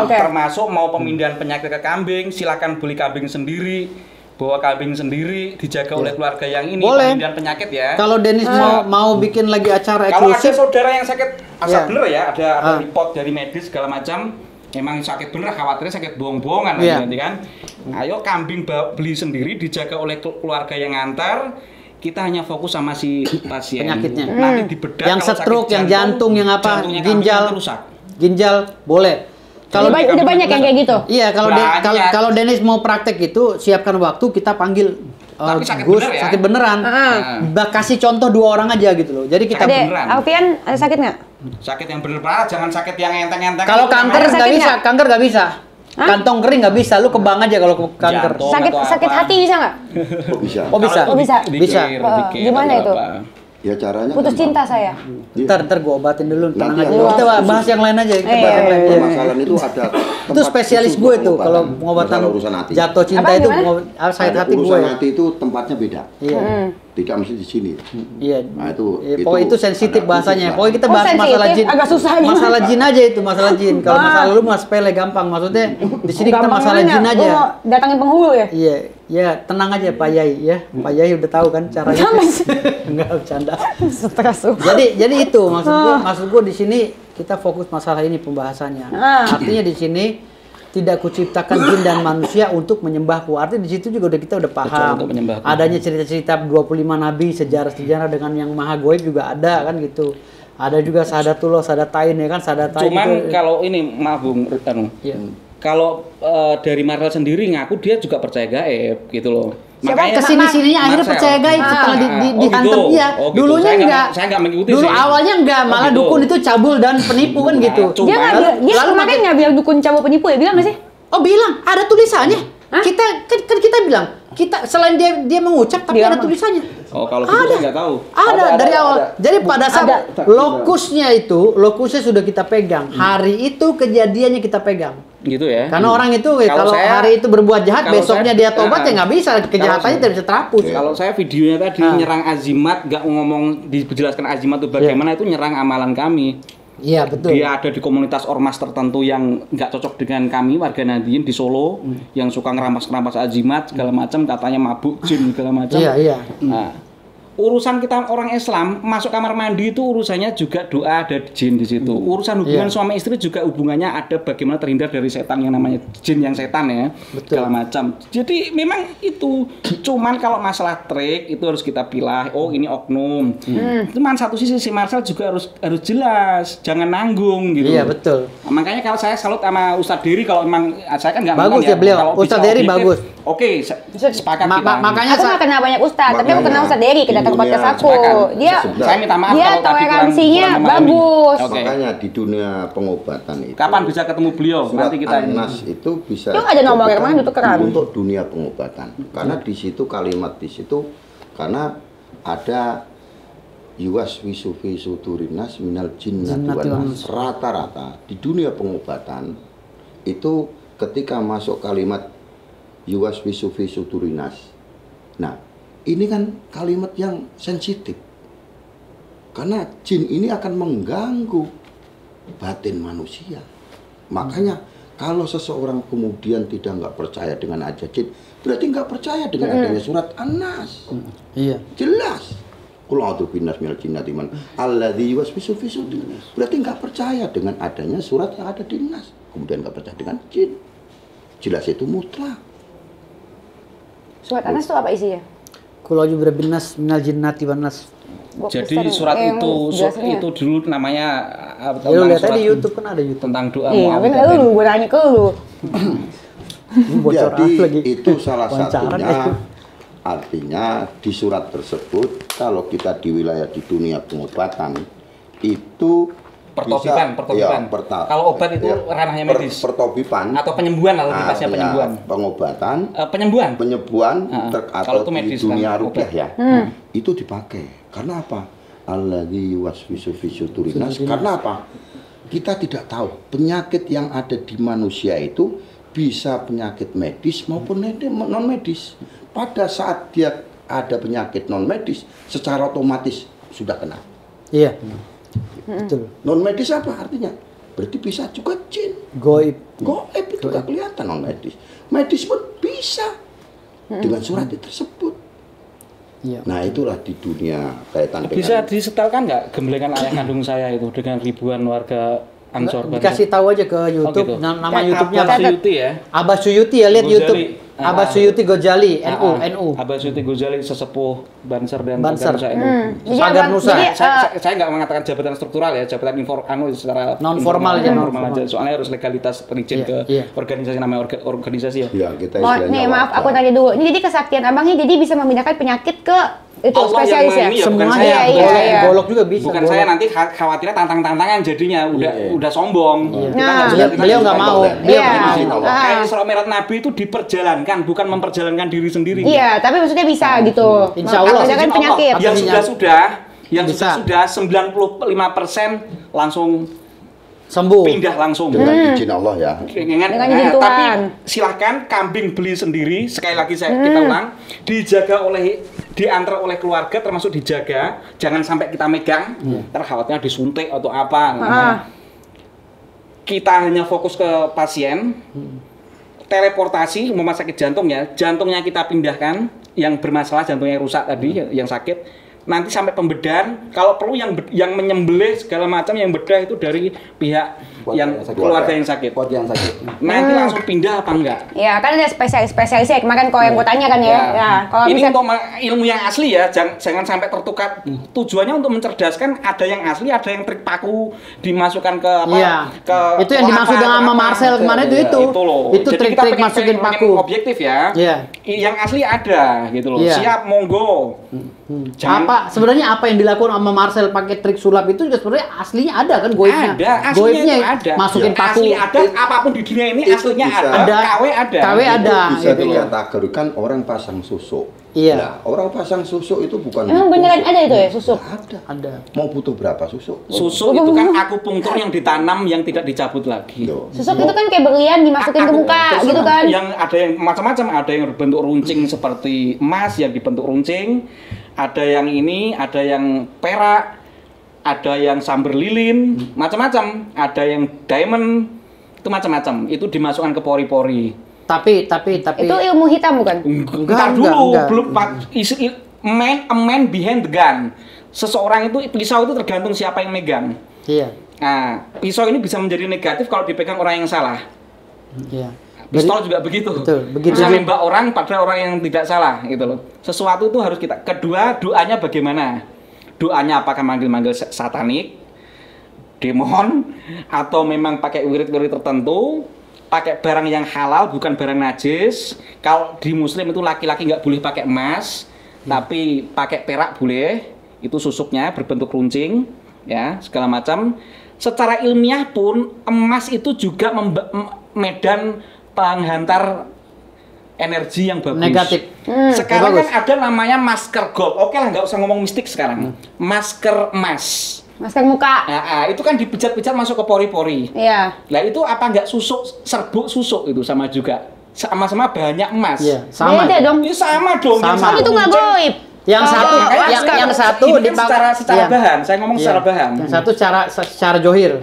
okay. Termasuk mau pemindahan penyakit ke kambing, silakan beli kambing sendiri, bawa kambing sendiri, dijaga oleh keluarga yang ini, boleh. Pemindahan penyakit ya. Kalau Dennis mau bikin lagi acara eksklusif. Kalau ada eksklusif. saudara yang sakit, asal bener ya, ada report dari medis segala macam, emang sakit bener, khawatirnya sakit bohong-bohongan nanti kan. Ayo kambing beli sendiri, dijaga oleh keluarga yang ngantar. Kita hanya fokus sama si pasien. Penyakitnya. Nanti dibedah. Yang stroke, yang jantung, yang apa, ginjal, boleh. Kalau udah banyak yang kayak gitu. Iya, kalau Dennis mau praktek itu, siapkan waktu kita panggil tapi sakit Gus, bener ya? sakit beneran. Kasih contoh 2 orang aja gitu loh. Jadi kita beneran. Alfian ada sakit nggak? Sakit yang bener parah, jangan sakit yang enteng-enteng. Kalau kanker nggak bisa, kanker nggak bisa. Kantong kering nggak bisa, lu kebang aja kalau kanker. Sakit hati bisa nggak? Oh bisa. Bisa. Gimana itu? Ya caranya putus cinta saya. Ntar gue obatin dulu, tenang aja. Kita bahas yang lain aja. Permasalahan itu ada. Itu spesialis gue tuh kalau pengobatan jatuh cinta itu sakit hati gue. Urusan hati itu tempatnya beda. Iya. Tidak mesti di sini. Iya. Nah itu. Pokoknya itu sensitif bahasanya. Pokoknya kita bahas masalah jin. Agak susah. Masalah jin aja itu, masalah jin. Kalau masalah lu mah sepele gampang. Maksudnya di sini kita masalah jin aja. Gue mau datangin penghulu ya? Iya. Ya tenang aja Pak Yai ya. Pak Yai udah tahu kan caranya. Enggak bercanda. Jadi itu maksud gue di sini kita fokus masalah ini pembahasannya. Artinya di sini tidak kuciptakan jin dan manusia untuk menyembahku. Artinya di situ juga kita udah paham. Untuk menyembahku. Adanya cerita-cerita 25 nabi, sejarah-sejarah dengan yang maha goib juga ada kan gitu. Ada juga syahadatullah, syahadatain ya kan, syahadatain. Cuman itu, kalau ini maaf Bung, iya. kalau dari Marcel sendiri ngaku dia juga percaya gaib gitu loh. Kesini-sininya akhirnya Marcel. percaya gaib setelah dihantam gitu. iya. Oh, gitu. Dulunya enggak. Saya enggak mengikuti Dulu sih. awalnya enggak, malah gitu. dukun itu cabul dan penipu kan gitu. Cuma- Dia nggak bilang, dia Lalu kemarin nggak bilang dukun cabul penipu ya, bilang nggak sih? Oh bilang, ada tulisannya. Hah? Kita kan kita bilang, kita selain dia mengucap tapi ada tulisannya. Oh, kalau gitu saya nggak tahu. Ada dari awal. ada. Jadi pada saat Ada. lokusnya sudah kita pegang. Hari itu kejadiannya kita pegang. Gitu ya. Karena orang itu kalau saya- hari itu berbuat jahat, kalau besoknya saya- dia tobat ya nggak bisa, kejahatannya tidak bisa terhapus. Kalau saya videonya tadi nyerang azimat, nggak ngomong dijelaskan azimat itu bagaimana, itu nyerang amalan kami. Iya betul. Dia ada di komunitas ormas tertentu yang nggak cocok dengan kami warga Nahdien di Solo, yang suka ngerampas azimat segala macam, katanya mabuk jin segala macam. Iya. Nah, urusan kita orang Islam masuk kamar mandi itu urusannya juga doa, ada jin di situ. Urusan hubungan Iya. suami istri juga hubungannya ada bagaimana terhindar dari setan yang namanya jin yang setan ya, Betul. segala macam. Jadi memang itu. Cuman kalau masalah trik itu harus kita pilah. Oh ini oknum. Cuman satu sisi si Marcel juga harus jelas, jangan nanggung gitu. Iya betul. Nah, makanya kalau saya salut sama Ustadz Dery, kalau emang saya kan nggak Bagus ngomong ya beliau. kalau Ustadz bisa Dery objektif, bagus. Oke, sepakat kita. Makanya Aku nggak kenal banyak ustadz, tapi aku Makanya kenal Ustadz Dery, di datang ke podcast dunia aku. sepakat. Dia Saya minta maaf dia kalau tadi toleransinya kurang memahami. bagus. Oke. Makanya di dunia pengobatan itu. Kapan bisa ketemu beliau? Surat Nanti kita ini. An-Nas itu bisa. Itu ada nomornya, dijadikan kemana ditukeran? Untuk dunia pengobatan. Karena di situ kalimat di situ karena ada yuwas wisufi suturinas minal jinnati wan nas. Rata-rata di dunia pengobatan itu ketika masuk kalimat yuwas wisufi suturinas. Nah, ini kan kalimat yang sensitif. Karena jin ini akan mengganggu batin manusia. Makanya kalau seseorang kemudian nggak percaya dengan aja jin, berarti nggak percaya dengan adanya surat An-Nas. Iya. Jelas. Qul a'udzu binnas minal jinnati man alladzi yuwaswisu fi sudur. Berarti nggak percaya dengan adanya surat yang ada di Nas. Kemudian nggak percaya dengan jin. Jelas itu mutlak. Surat Anas itu apa isinya? Kalau juga berbinas minal jinnati wan nas. Gua Jadi pesan surat yang itu jelasinnya. itu dulu namanya Ya lu lihat surat aja di YouTube kan ada YouTube. tentang doa Iya, kan muawwidhatain. lu gue nanya ke lu. Ini bocor Jadi lagi. itu salah Wawancara satunya. itu. Artinya di surat tersebut kalau kita di wilayah di dunia pengobatan itu Pertobiban, pertobiban. Kalau obat itu ranahnya medis. Pertobiban Atau penyembuhan atau dikasihnya penyembuhan. pengobatan, Penyembuhan. penyembuhan Kalau atau itu di medis dunia kan, rukyah obat. ya, itu dipakai. Karena apa? Alladzi yuwaswisu fi sudurinas. Karena apa? Kita tidak tahu penyakit yang ada di manusia itu bisa penyakit medis maupun non medis. Pada saat dia ada penyakit non medis, secara otomatis sudah kena. Iya. Betul. Non medis apa artinya? Berarti bisa juga jin. Goib. Goib itu nggak kelihatan non medis. Medis pun bisa dengan surat itu tersebut. Iya. Nah itulah di dunia kaitan Bisa dengan disetelkan nggak gemblengan ayah kandung saya itu dengan ribuan warga Ansor Banten? Dikasih tahu aja ke YouTube. gitu. Nama YouTube-nya Abah apa? Suyuti ya. Abah Suyuti ya, lihat Gojali. YouTube. Abah Suyuti Gojali, NU. Abah Suyuti Gojali sesepuh Banser dan Banser. Pagar Nusa NU. Jadi Pagar abang, Nusa. jadi Saya nggak mengatakan jabatan struktural ya, jabatan secara Non formal aja, non non-formal formal. aja. Soalnya harus legalitas Iya, perizin ke iya. organisasi, namanya organisasi ya. ya kita oh, istilahnya nih maaf, wadah. aku tanya dulu. Ini jadi kesaktian abangnya jadi bisa memindahkan penyakit ke itu Allah yang spesialis ya? ini ya, bukan Semuanya. saya. Iya, Golok, iya. golok juga bisa. Bukan golok. saya nanti khawatirnya tantang-tantangan jadinya udah sombong. Kita Nah, nggak Beliau- kita beliau nggak nggak mau. Iya. Beliau Iya. nggak Izin mau. Allah. Kayak Isra Mi'raj Nabi itu diperjalankan, bukan memperjalankan diri sendiri. Iya, tapi maksudnya bisa gitu. Insya Allah. Memindahkan Izin Allah. penyakit. Yang Artinya- yang Bisa. sudah 95% langsung Sembuh. pindah langsung. dengan izin Allah ya. Dengan izin Tuhan. Tapi silahkan kambing beli sendiri. Sekali lagi kita ulang, dijaga diantar oleh keluarga, termasuk dijaga. Jangan sampai kita megang, terkhawatirnya disuntik atau apa. Kita hanya fokus ke pasien. Teleportasi, rumah sakit jantungnya kita pindahkan. Yang bermasalah jantungnya rusak tadi, yang sakit. Nanti sampai pembedahan, kalau perlu yang menyembelih segala macam yang bedah itu dari pihak keluarga yang sakit. Keluarga yang sakit. Nanti langsung pindah apa enggak? Ya kan ada spesialis-spesialisnya kemarin kalau yang gue tanya kan ya. Ya, kalau ini bisa untuk ilmu yang asli ya, jangan sampai tertukar. Tujuannya untuk mencerdaskan, ada yang asli, ada yang trik paku dimasukkan ke apa? Iya. Ke Itu yang dimaksud dengan sama Marcel kemarin itu. Itu loh. Itu Jadi kita trik-trik pengen masukin paku. objektif ya. Iya. Yang asli ada gitu loh. Iya. Siap, monggo. Apa sebenarnya apa yang dilakukan sama Marcel pakai trik sulap itu juga sebenarnya aslinya ada kan goibnya. Ada, aslinya Goibnya itu ada. masukin Ya. paku. Asli ada, apapun di dunia ini Itu aslinya bisa. ada, KW ada. KW ada. Itu bisa gitu loh. dikategorikan orang pasang susuk. Iya. Nah, orang pasang susuk itu bukan emang beneran ada itu ya susuk. Ada. Ada. Mau butuh berapa susuk? Susuk itu kan akupunktur yang ditanam yang tidak dicabut lagi. Loh. Susuk itu kan kayak berlian dimasukin ke muka Terus gitu kan. Yang ada yang macam-macam, ada yang berbentuk runcing seperti emas yang dibentuk runcing, ada yang ini, ada yang perak, ada yang samber lilin, macam-macam, ada yang diamond, itu macam-macam. Itu dimasukkan ke pori-pori. Tapi Itu ilmu hitam bukan? Entar dulu, enggak. belum a man behind the gun. Seseorang itu pisau itu tergantung siapa yang megang. iya. Nah, pisau ini bisa menjadi negatif kalau dipegang orang yang salah. Iya. Pistol juga begitu. Betul, begitu. Bisa nembak orang pada orang yang tidak salah gitu loh. Sesuatu itu harus kita. Kedua, doanya bagaimana? Doanya apakah manggil-manggil satanik, demon, atau memang pakai wirid-wirid tertentu, pakai barang yang halal bukan barang najis. Kalau di muslim itu laki-laki nggak boleh pakai emas, tapi pakai perak boleh. Itu susuknya berbentuk runcing, ya segala macam. Secara ilmiah pun emas itu juga medan penghantar energi yang bagus. Negatif. Sekarang bagus. kan ada namanya masker gold. Oke lah, nggak usah ngomong mistik sekarang. Masker emas. Masker muka. Nah, itu kan dipijat-pijat masuk ke pori-pori. Iya. Lah itu apa nggak serbuk susuk itu sama juga. Sama-sama banyak emas. Iya, sama. Beda dong. Ini sama dong. Sama. Yang satu Itu nggak runcing. goib. Yang satu Makanya yang satu ini kan dipakai secara iya. bahan. Saya ngomong Iya. secara bahan. Yang satu secara johir.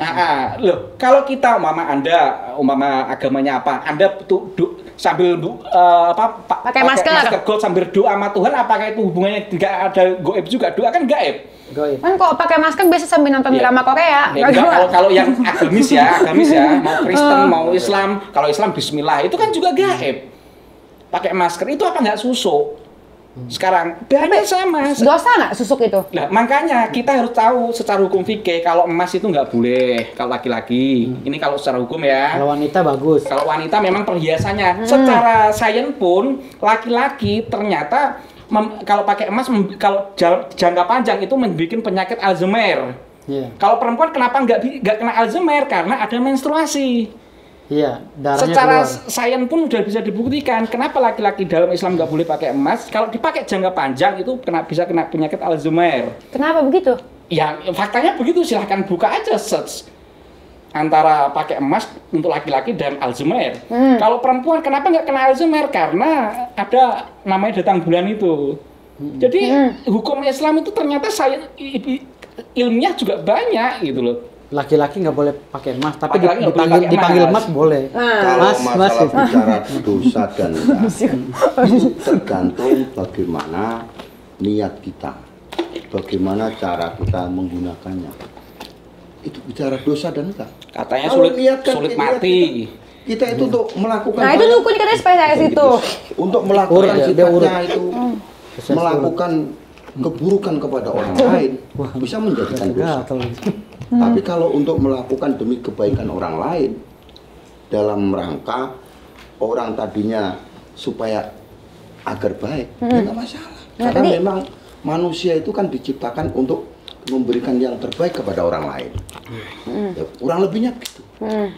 Loh, kalau kita umpama agamanya apa? Anda sambil Pakai masker. gold sambil doa sama Tuhan, apakah itu hubungannya tidak ada goib juga? Doa kan gaib. Goib. Kan kok pakai masker biasa sambil nonton Iya. drama Korea. Ya, enggak, kalau yang agamis ya, mau Kristen, mau Islam. Kalau Islam Bismillah itu kan juga gaib. Pakai masker itu apa nggak susuk? Sekarang bahannya sama. Dosa nggak susuk itu? Nah, makanya kita harus tahu secara hukum fikih kalau emas itu nggak boleh kalau laki-laki. Ini kalau secara hukum ya. Kalau wanita bagus. Kalau wanita memang perhiasannya. Secara sains pun laki-laki ternyata kalau pakai emas kalau jangka panjang itu membuat penyakit Alzheimer. Iya. Kalau perempuan kenapa nggak kena Alzheimer? Karena ada menstruasi. Iya, darahnya Secara keluar. sains pun sudah bisa dibuktikan kenapa laki-laki dalam Islam nggak boleh pakai emas. Kalau dipakai jangka panjang itu bisa kena penyakit Alzheimer. Kenapa begitu? Ya faktanya begitu, silahkan buka aja search antara pakai emas untuk laki-laki dan Alzheimer. Kalau perempuan kenapa nggak kena Alzheimer? Karena ada namanya datang bulan itu. Jadi hukum Islam itu ternyata ilmiah juga banyak gitu loh. Laki-laki nggak boleh pakai emas, tapi Laki-laki nggak boleh pakai dipanggil emas. emas boleh. Kalau Mas masalah itu. bicara dosa dan itu tergantung bagaimana niat kita, bagaimana cara kita menggunakannya. Itu bicara dosa dan enggak. Katanya Kalau sulit niat kan- sulit niat mati. Kita itu untuk melakukan. Nah itu dukun katanya spesialis Dan itu. untuk melakukan Urut, dia sifatnya urut. itu melakukan keburukan kepada orang lain bisa menjadikan dosa. Tapi kalau untuk melakukan demi kebaikan orang lain dalam rangka orang tadinya supaya agar baik, ya nggak masalah. Nah, Karena tadi- memang manusia itu kan diciptakan untuk memberikan yang terbaik kepada orang lain. Ya, kurang lebihnya begitu.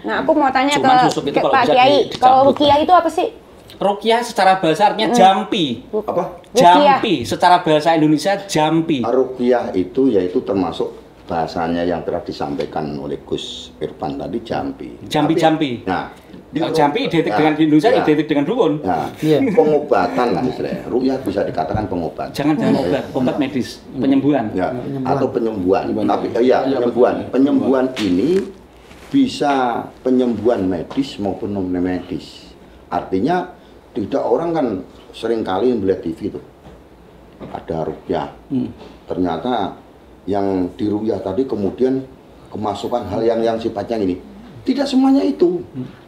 Nah aku mau tanya Cuman susuk itu ke kalau Pak bisa Kiai. dicabut. Kalau rukiah itu apa sih? Ruqyah secara bahasa artinya jampi. Apa? Jampi secara bahasa Indonesia jampi. Ruqyah itu yaitu termasuk bahasanya yang telah disampaikan oleh Gus Irfan tadi jampi. Jampi-jampi. Nah, Jampi identik dengan di Indonesia identik dengan dukun. Nah, Iya. pengobatan lah istilahnya. Ruqyah bisa dikatakan pengobatan. Jangan obat medis, penyembuhan. Ya, atau penyembuhan. Tapi penyembuhan. Penyembuhan ini bisa penyembuhan medis maupun non medis. Artinya tidak orang kan sering kali melihat TV itu ada ruqyah. Ternyata yang di ruqyah tadi kemudian kemasukan hal yang sifatnya ini Tidak semuanya itu.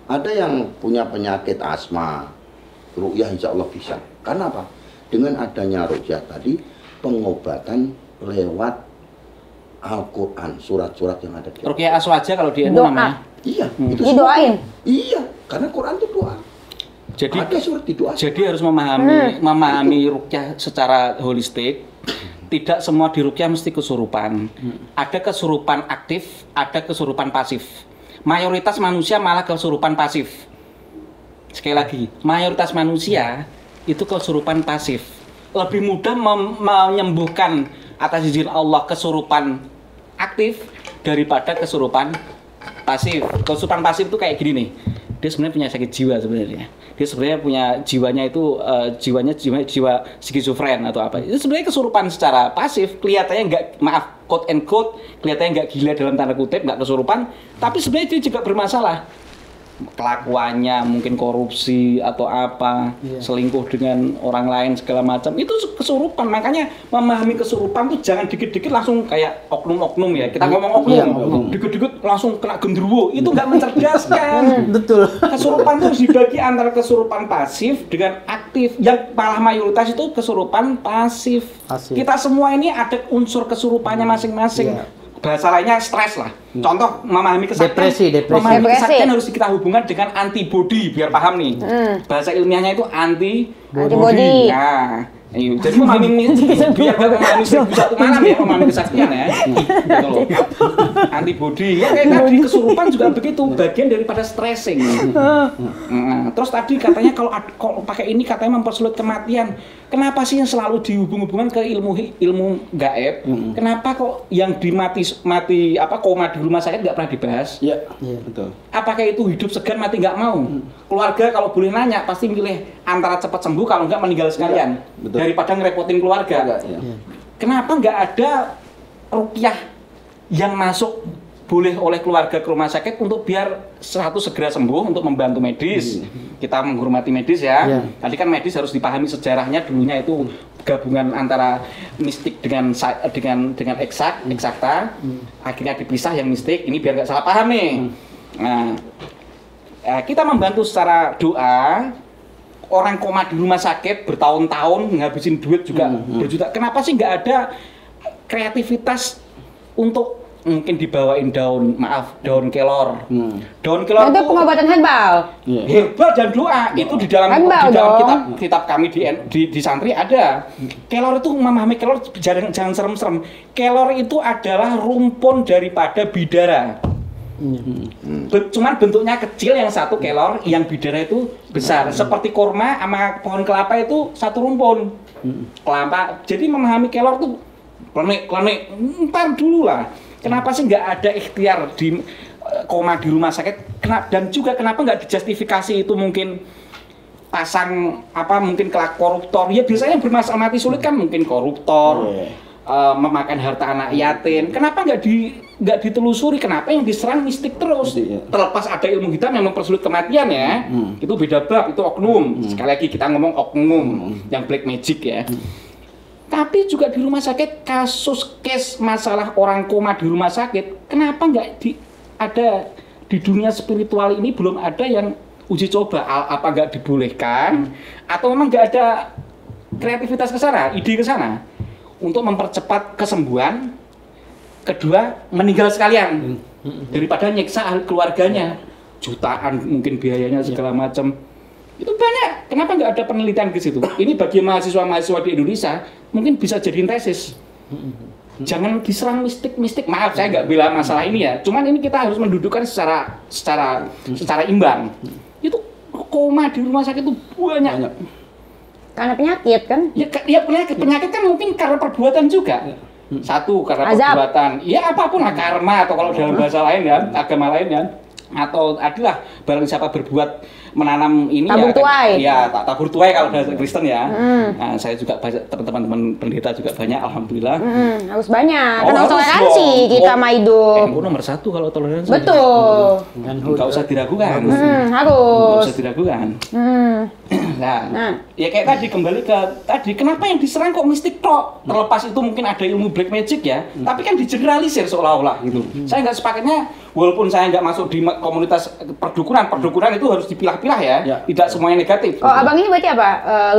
Ada yang punya penyakit asma, ruqyah insya Allah bisa. Karena apa? Dengan adanya ruqyah tadi, pengobatan lewat Al-Quran, surat-surat yang ada di Ruqyah aswaja kalau di NU Doa. namanya. Iya, itu Didoain. Iya, karena Quran itu doa. Jadi Ada surat didoa. Jadi harus memahami ruqyah secara holistik. Tidak semua di ruqyah mesti kesurupan. Ada kesurupan aktif, ada kesurupan pasif. Mayoritas manusia malah kesurupan pasif. Sekali lagi, mayoritas manusia itu kesurupan pasif. Lebih mudah menyembuhkan atas izin Allah kesurupan aktif daripada kesurupan pasif. Kesurupan pasif itu kayak gini nih. Dia sebenarnya punya sakit jiwa sebenarnya. Dia sebenarnya punya jiwanya itu jiwa skizofren atau apa. Itu sebenarnya kesurupan secara pasif, kelihatannya nggak, maaf, quote and quote, kelihatannya nggak gila dalam tanda kutip, nggak kesurupan, tapi sebenarnya dia juga bermasalah. Kelakuannya mungkin korupsi atau apa, selingkuh dengan orang lain segala macam, itu kesurupan. Makanya memahami kesurupan tuh jangan dikit-dikit langsung kayak oknum-oknum ya. Kita ngomong oknum, dikit-dikit langsung kena genderuwo, itu nggak mencerdaskan. Betul. Kesurupan itu harus dibagi antara kesurupan pasif dengan aktif. Yang malah mayoritas itu kesurupan pasif. Kita semua ini ada unsur kesurupannya masing-masing. Bahasa lainnya stres lah. Contoh memahami kesaktian. Memahami kesaktian harus kita hubungkan dengan antibody biar paham nih. Bahasa ilmiahnya itu antibody. Nah, jadi memahami biar gak memahami 1001 malam ya, memahami kesaktian ya. Gitu loh. Antibody. Ya kayak tadi kesurupan juga begitu, bagian daripada stressing. Nah, terus tadi katanya kalau pakai ini katanya mempersulit kematian. Kenapa sih yang selalu dihubung-hubungkan ke ilmu gaib? Kenapa kok yang mati koma di rumah sakit nggak pernah dibahas? Iya, betul. Apakah itu hidup segan mati nggak mau? Keluarga kalau boleh nanya pasti milih antara cepat sembuh kalau nggak meninggal sekalian daripada ngerepotin keluarga. Kenapa nggak ada ruqyah yang masuk boleh oleh keluarga ke rumah sakit untuk biar satu segera sembuh untuk membantu medis. Kita menghormati medis ya. Tadi kan medis harus dipahami sejarahnya, dulunya itu gabungan antara mistik dengan eksakta. Akhirnya dipisah yang mistik. Ini biar nggak salah paham nih. Nah, kita membantu secara doa. Orang koma di rumah sakit bertahun-tahun ngabisin duit juga berjuta. Kenapa sih nggak ada kreativitas untuk mungkin dibawain daun kelor. Daun kelor itu pengobatan herbal. Herbal dan doa itu di dalam kitab kami di santri ada. Kelor itu memahami kelor jangan serem-serem. Kelor itu adalah rumpun daripada bidara. Cuman bentuknya kecil yang satu kelor, yang bidara itu besar. Seperti kurma sama pohon kelapa itu satu rumpun. Kelapa. Jadi memahami kelor itu klenik, ntar dulu lah. Kenapa sih nggak ada ikhtiar di koma di rumah sakit? Dan juga kenapa nggak dijustifikasi itu mungkin pasang mungkin koruptor? Ya biasanya bermasalah mati sulit kan mungkin koruptor, memakan harta anak yatim. Kenapa nggak ditelusuri? Kenapa yang diserang mistik terus? Terlepas ada ilmu hitam yang mempersulit kematian ya, itu beda bab, itu oknum. Sekali lagi kita ngomong oknum yang black magic ya. Tapi juga di rumah sakit case masalah orang koma di rumah sakit, kenapa nggak ada di dunia spiritual ini belum ada yang uji coba? Apa nggak dibolehkan? Atau memang nggak ada kreativitas ke sana, ide ke sana untuk mempercepat kesembuhan? Kedua, meninggal sekalian daripada nyiksa keluarganya, jutaan mungkin biayanya segala macam. Itu banyak. Kenapa nggak ada penelitian ke situ? Ini bagi mahasiswa-mahasiswa di Indonesia mungkin bisa jadiin tesis. Jangan diserang mistik. Maaf, saya nggak bela masalah ini ya. Cuman ini kita harus mendudukkan secara imbang. Itu koma di rumah sakit itu banyak. Karena penyakit kan? Ya penyakit kan mungkin karena perbuatan juga. Satu karena perbuatan. Ya apapun lah, karma atau kalau dalam bahasa lain ya, agama lain ya. Atau adalah barang siapa berbuat menanam ini tabur tuai. Tabur tuai kalau bahasa Kristen ya. Nah, saya juga banyak teman-teman pendeta juga banyak, alhamdulillah. Harus banyak. Karena toleransi kita mah hidup. Nomor 1 kalau toleransi. Betul. Enggak usah diragukan. Harus. Enggak usah diragukan. Nah, ya kayak tadi kembali ke tadi, kenapa yang diserang kok mistik tok? Terlepas itu mungkin ada ilmu black magic ya, tapi kan digeneralisir seolah-olah gitu. Saya nggak sepakatnya walaupun saya nggak masuk di komunitas perdukunan itu harus dipilah-pilah ya, Ya. tidak semuanya negatif. Oh, abang ini berarti apa?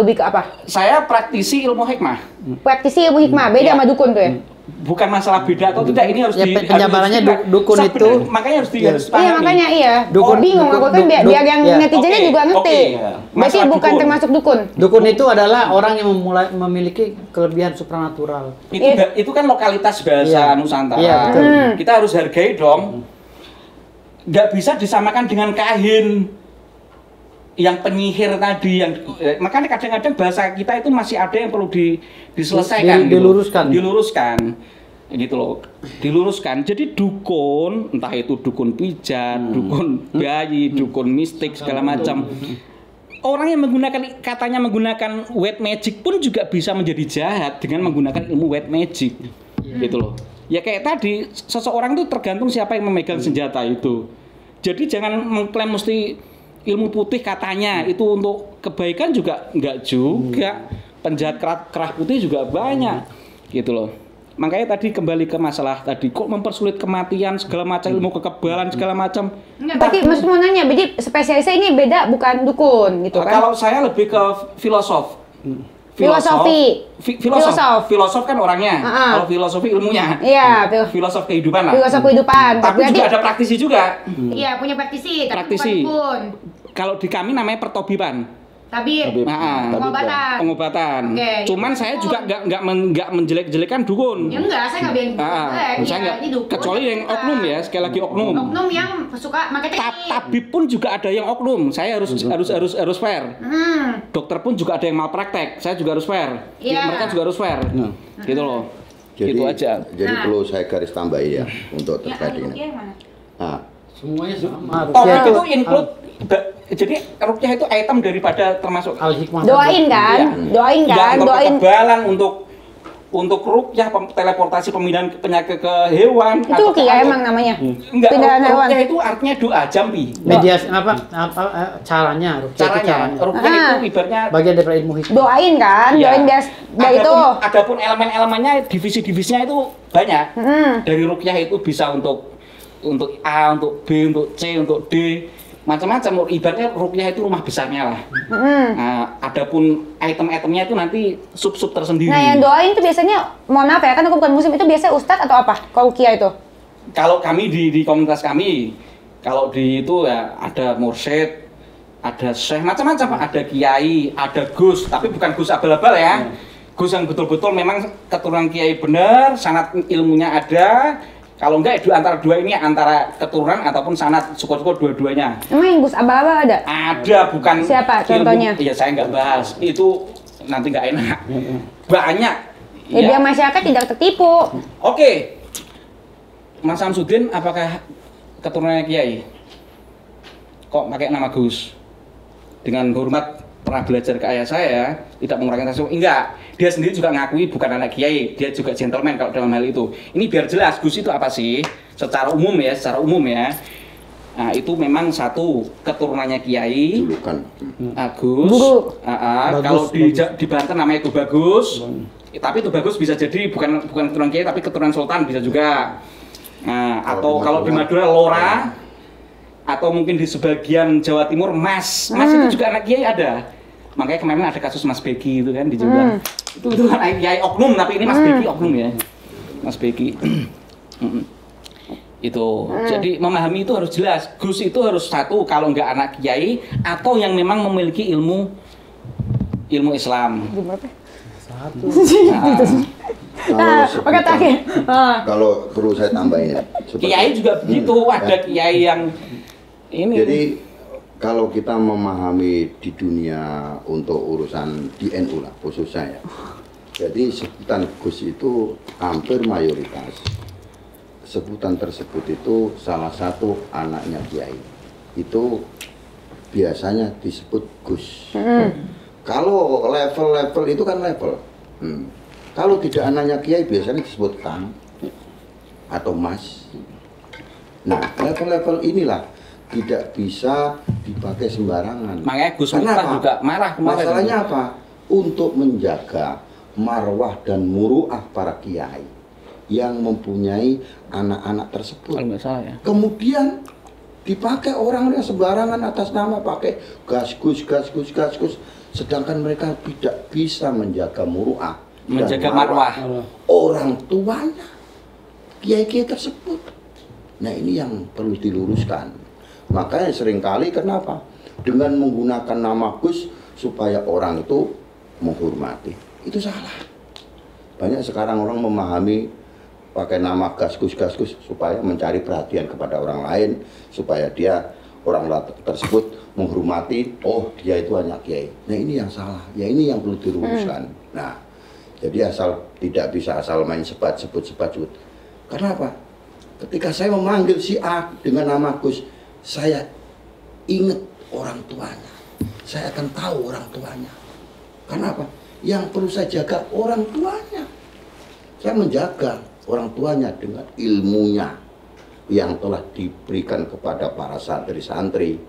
Lebih ke apa? Saya praktisi ilmu hikmah. Praktisi ilmu hikmah, beda Ya. sama dukun tuh ya? Bukan masalah beda atau tidak, ini harus Ya, di penjabarannya harus dukun sebenarnya, itu- makanya harus Iya dipahami. makanya iya. Dukun- Bingung aku kan biar yang ya. netizennya Oke, juga ngerti. oke, ya. Berarti Masalah bukan dukun. termasuk dukun. Dukun itu adalah orang yang memiliki kelebihan supranatural. Itu kan lokalitas bahasa Iya. Nusantara. Iya, betul. Kita harus hargai dong. Nggak bisa disamakan dengan kahin yang penyihir tadi yang makanya kadang-kadang bahasa kita itu masih ada yang perlu diselesaikan, diluruskan gitu loh, diluruskan. Jadi dukun, entah itu dukun pijat, dukun bayi, dukun mistik segala macam. Orang yang katanya menggunakan white magic pun juga bisa menjadi jahat dengan menggunakan ilmu white magic, gitu loh. Ya kayak tadi, seseorang itu tergantung siapa yang memegang senjata itu. Jadi jangan mengklaim mesti ilmu putih katanya itu untuk kebaikan juga enggak juga. Penjahat kerah putih juga banyak, gitu loh. Makanya tadi kembali ke masalah tadi, kok mempersulit kematian segala macam, ilmu kekebalan segala macam. Enggak, berarti maksud mau nanya, jadi spesialisnya ini beda bukan dukun gitu kan? Kalau saya lebih ke filosof. Filosofi. Filosof kan orangnya. Kalau filosofi ilmunya. Iya, Filosof kehidupan lah. filosofi kehidupan. Tapi juga ada praktisi juga. Iya, punya praktisi, tapi Praktisi. bukan dukun. Kalau di kami namanya pertobiban. Tabib. Pengobatan. Oke, Cuman itu saya dukun. juga nggak menjelek-jelekan dukun. Ya enggak, saya nggak bilang dukun. Saya nggak. Ini dukun. Kecuali yang Bukan. oknum ya, sekali lagi oknum. Oknum yang suka pakai teknik. Tabib pun juga ada yang oknum. Saya harus fair. Dokter pun juga ada yang malpraktek. Saya juga harus fair. Iya. Mereka juga harus fair. Gitu loh. Jadi, Gitu aja. Jadi Nah. perlu saya garis tambahi ya untuk Ya, terkait yang ini. mana? Nah, Semuanya sama. Topik itu include jadi rukyah itu item daripada termasuk Al-Hikmah. Doain kan? Iya. Doain Enggak, kan? untuk Doain. kekebalan, untuk rukyah, teleportasi pemindahan penyakit ke hewan. Itu rukyah emang namanya? Enggak, Pindahan hewan. rukyah itu artinya doa jampi. Mediasi apa caranya? Rukyah itu Caranya, rukyah itu ibaratnya bagian dari ilmu hikmah. Doain kan? ya, Doain biar itu. adapun elemen-elemennya, divisi-divisinya itu banyak. Dari rukyah itu bisa untuk A, untuk B, untuk C, untuk D, macam-macam. Ibaratnya rukyah itu rumah besarnya lah. Nah, adapun item-itemnya itu nanti sub-sub tersendiri. Nah, yang doain itu biasanya, mohon maaf ya, kan aku bukan muslim, itu biasanya ustadz atau apa? Kalau rukyah itu? Kalau kami di komunitas kami, kalau di itu ya ada mursyid, ada syekh, macam-macam, ada kiai, ada gus, tapi bukan gus abal-abal ya. Gus yang betul-betul memang keturunan kiai benar, sanad ilmunya ada. Kalau enggak antara dua ini, antara keturunan ataupun sanad, syukur-syukur dua-duanya. Emang yang Gus abal-abal ada? Ada, bukan Siapa contohnya? Iya, saya nggak bahas. Itu nanti nggak enak. Banyak. Ya, biar masyarakat tidak tertipu. Oke. Mas Samsudin apakah keturunannya kiai? Kok pakai nama Gus? Dengan hormat, pernah belajar ke ayah saya, tidak mengurangi rasa. Enggak. Dia sendiri juga ngakui bukan anak kiai, dia juga gentleman kalau dalam hal itu. Ini biar jelas, Gus itu apa sih? Secara umum ya. Nah, itu memang satu keturunannya kiai. julukan. Agus. Guru. Kalau di Banten namanya itu Bagus. Tapi itu Bagus bisa jadi bukan keturunan kiai tapi keturunan sultan bisa juga. Nah, atau kalau di Madura Lora, atau mungkin di sebagian Jawa Timur Mas itu juga anak kiai ada. Makanya kemarin ada kasus Mas Beki itu kan di Jombang. Itu kan kiai oknum, tapi ini Mas Beki oknum ya. Mas Beki. Itu. Jadi memahami itu harus jelas. Gus itu harus satu kalau nggak anak kiai atau yang memang memiliki ilmu Islam. Pakai terakhir. Kalau perlu saya tambahin ya. Kiai juga begitu, ada kiai yang ini. Jadi kalau kita memahami di dunia untuk urusan di NU lah khususnya ya. Jadi sebutan Gus itu hampir mayoritas. Sebutan tersebut itu salah satu anaknya kiai. Itu biasanya disebut Gus. Kalau level-level itu kan level. Kalau tidak anaknya kiai biasanya disebut Kang atau Mas. Nah, level-level inilah tidak bisa dipakai sembarangan. Makanya Gus Karena Miftah apa? juga marah kemarin. Masalahnya apa? Untuk menjaga marwah dan muruah para kiai. yang mempunyai anak-anak tersebut. Kalau nggak salah ya. Kemudian dipakai orang yang sembarangan atas nama pakai gaskus, sedangkan mereka tidak bisa menjaga muruah, Menjaga dan marwah. orang tuanya, kiai-kiai tersebut. Nah ini yang perlu diluruskan. Makanya seringkali kenapa? Dengan menggunakan nama Gus supaya orang itu menghormati. Itu salah. Banyak sekarang orang memahami pakai nama gaskus supaya mencari perhatian kepada orang lain, supaya dia orang tersebut menghormati, oh dia itu anak kiai. Nah ini yang salah, ya ini yang perlu diluruskan. Nah, jadi tidak bisa asal main sebut. Karena apa? Ketika saya memanggil si A dengan nama Gus, saya ingat orang tuanya. Saya akan tahu orang tuanya. Karena apa? Yang perlu saya jaga orang tuanya. Saya menjaga orang tuanya dengan ilmunya yang telah diberikan kepada para santri-santri,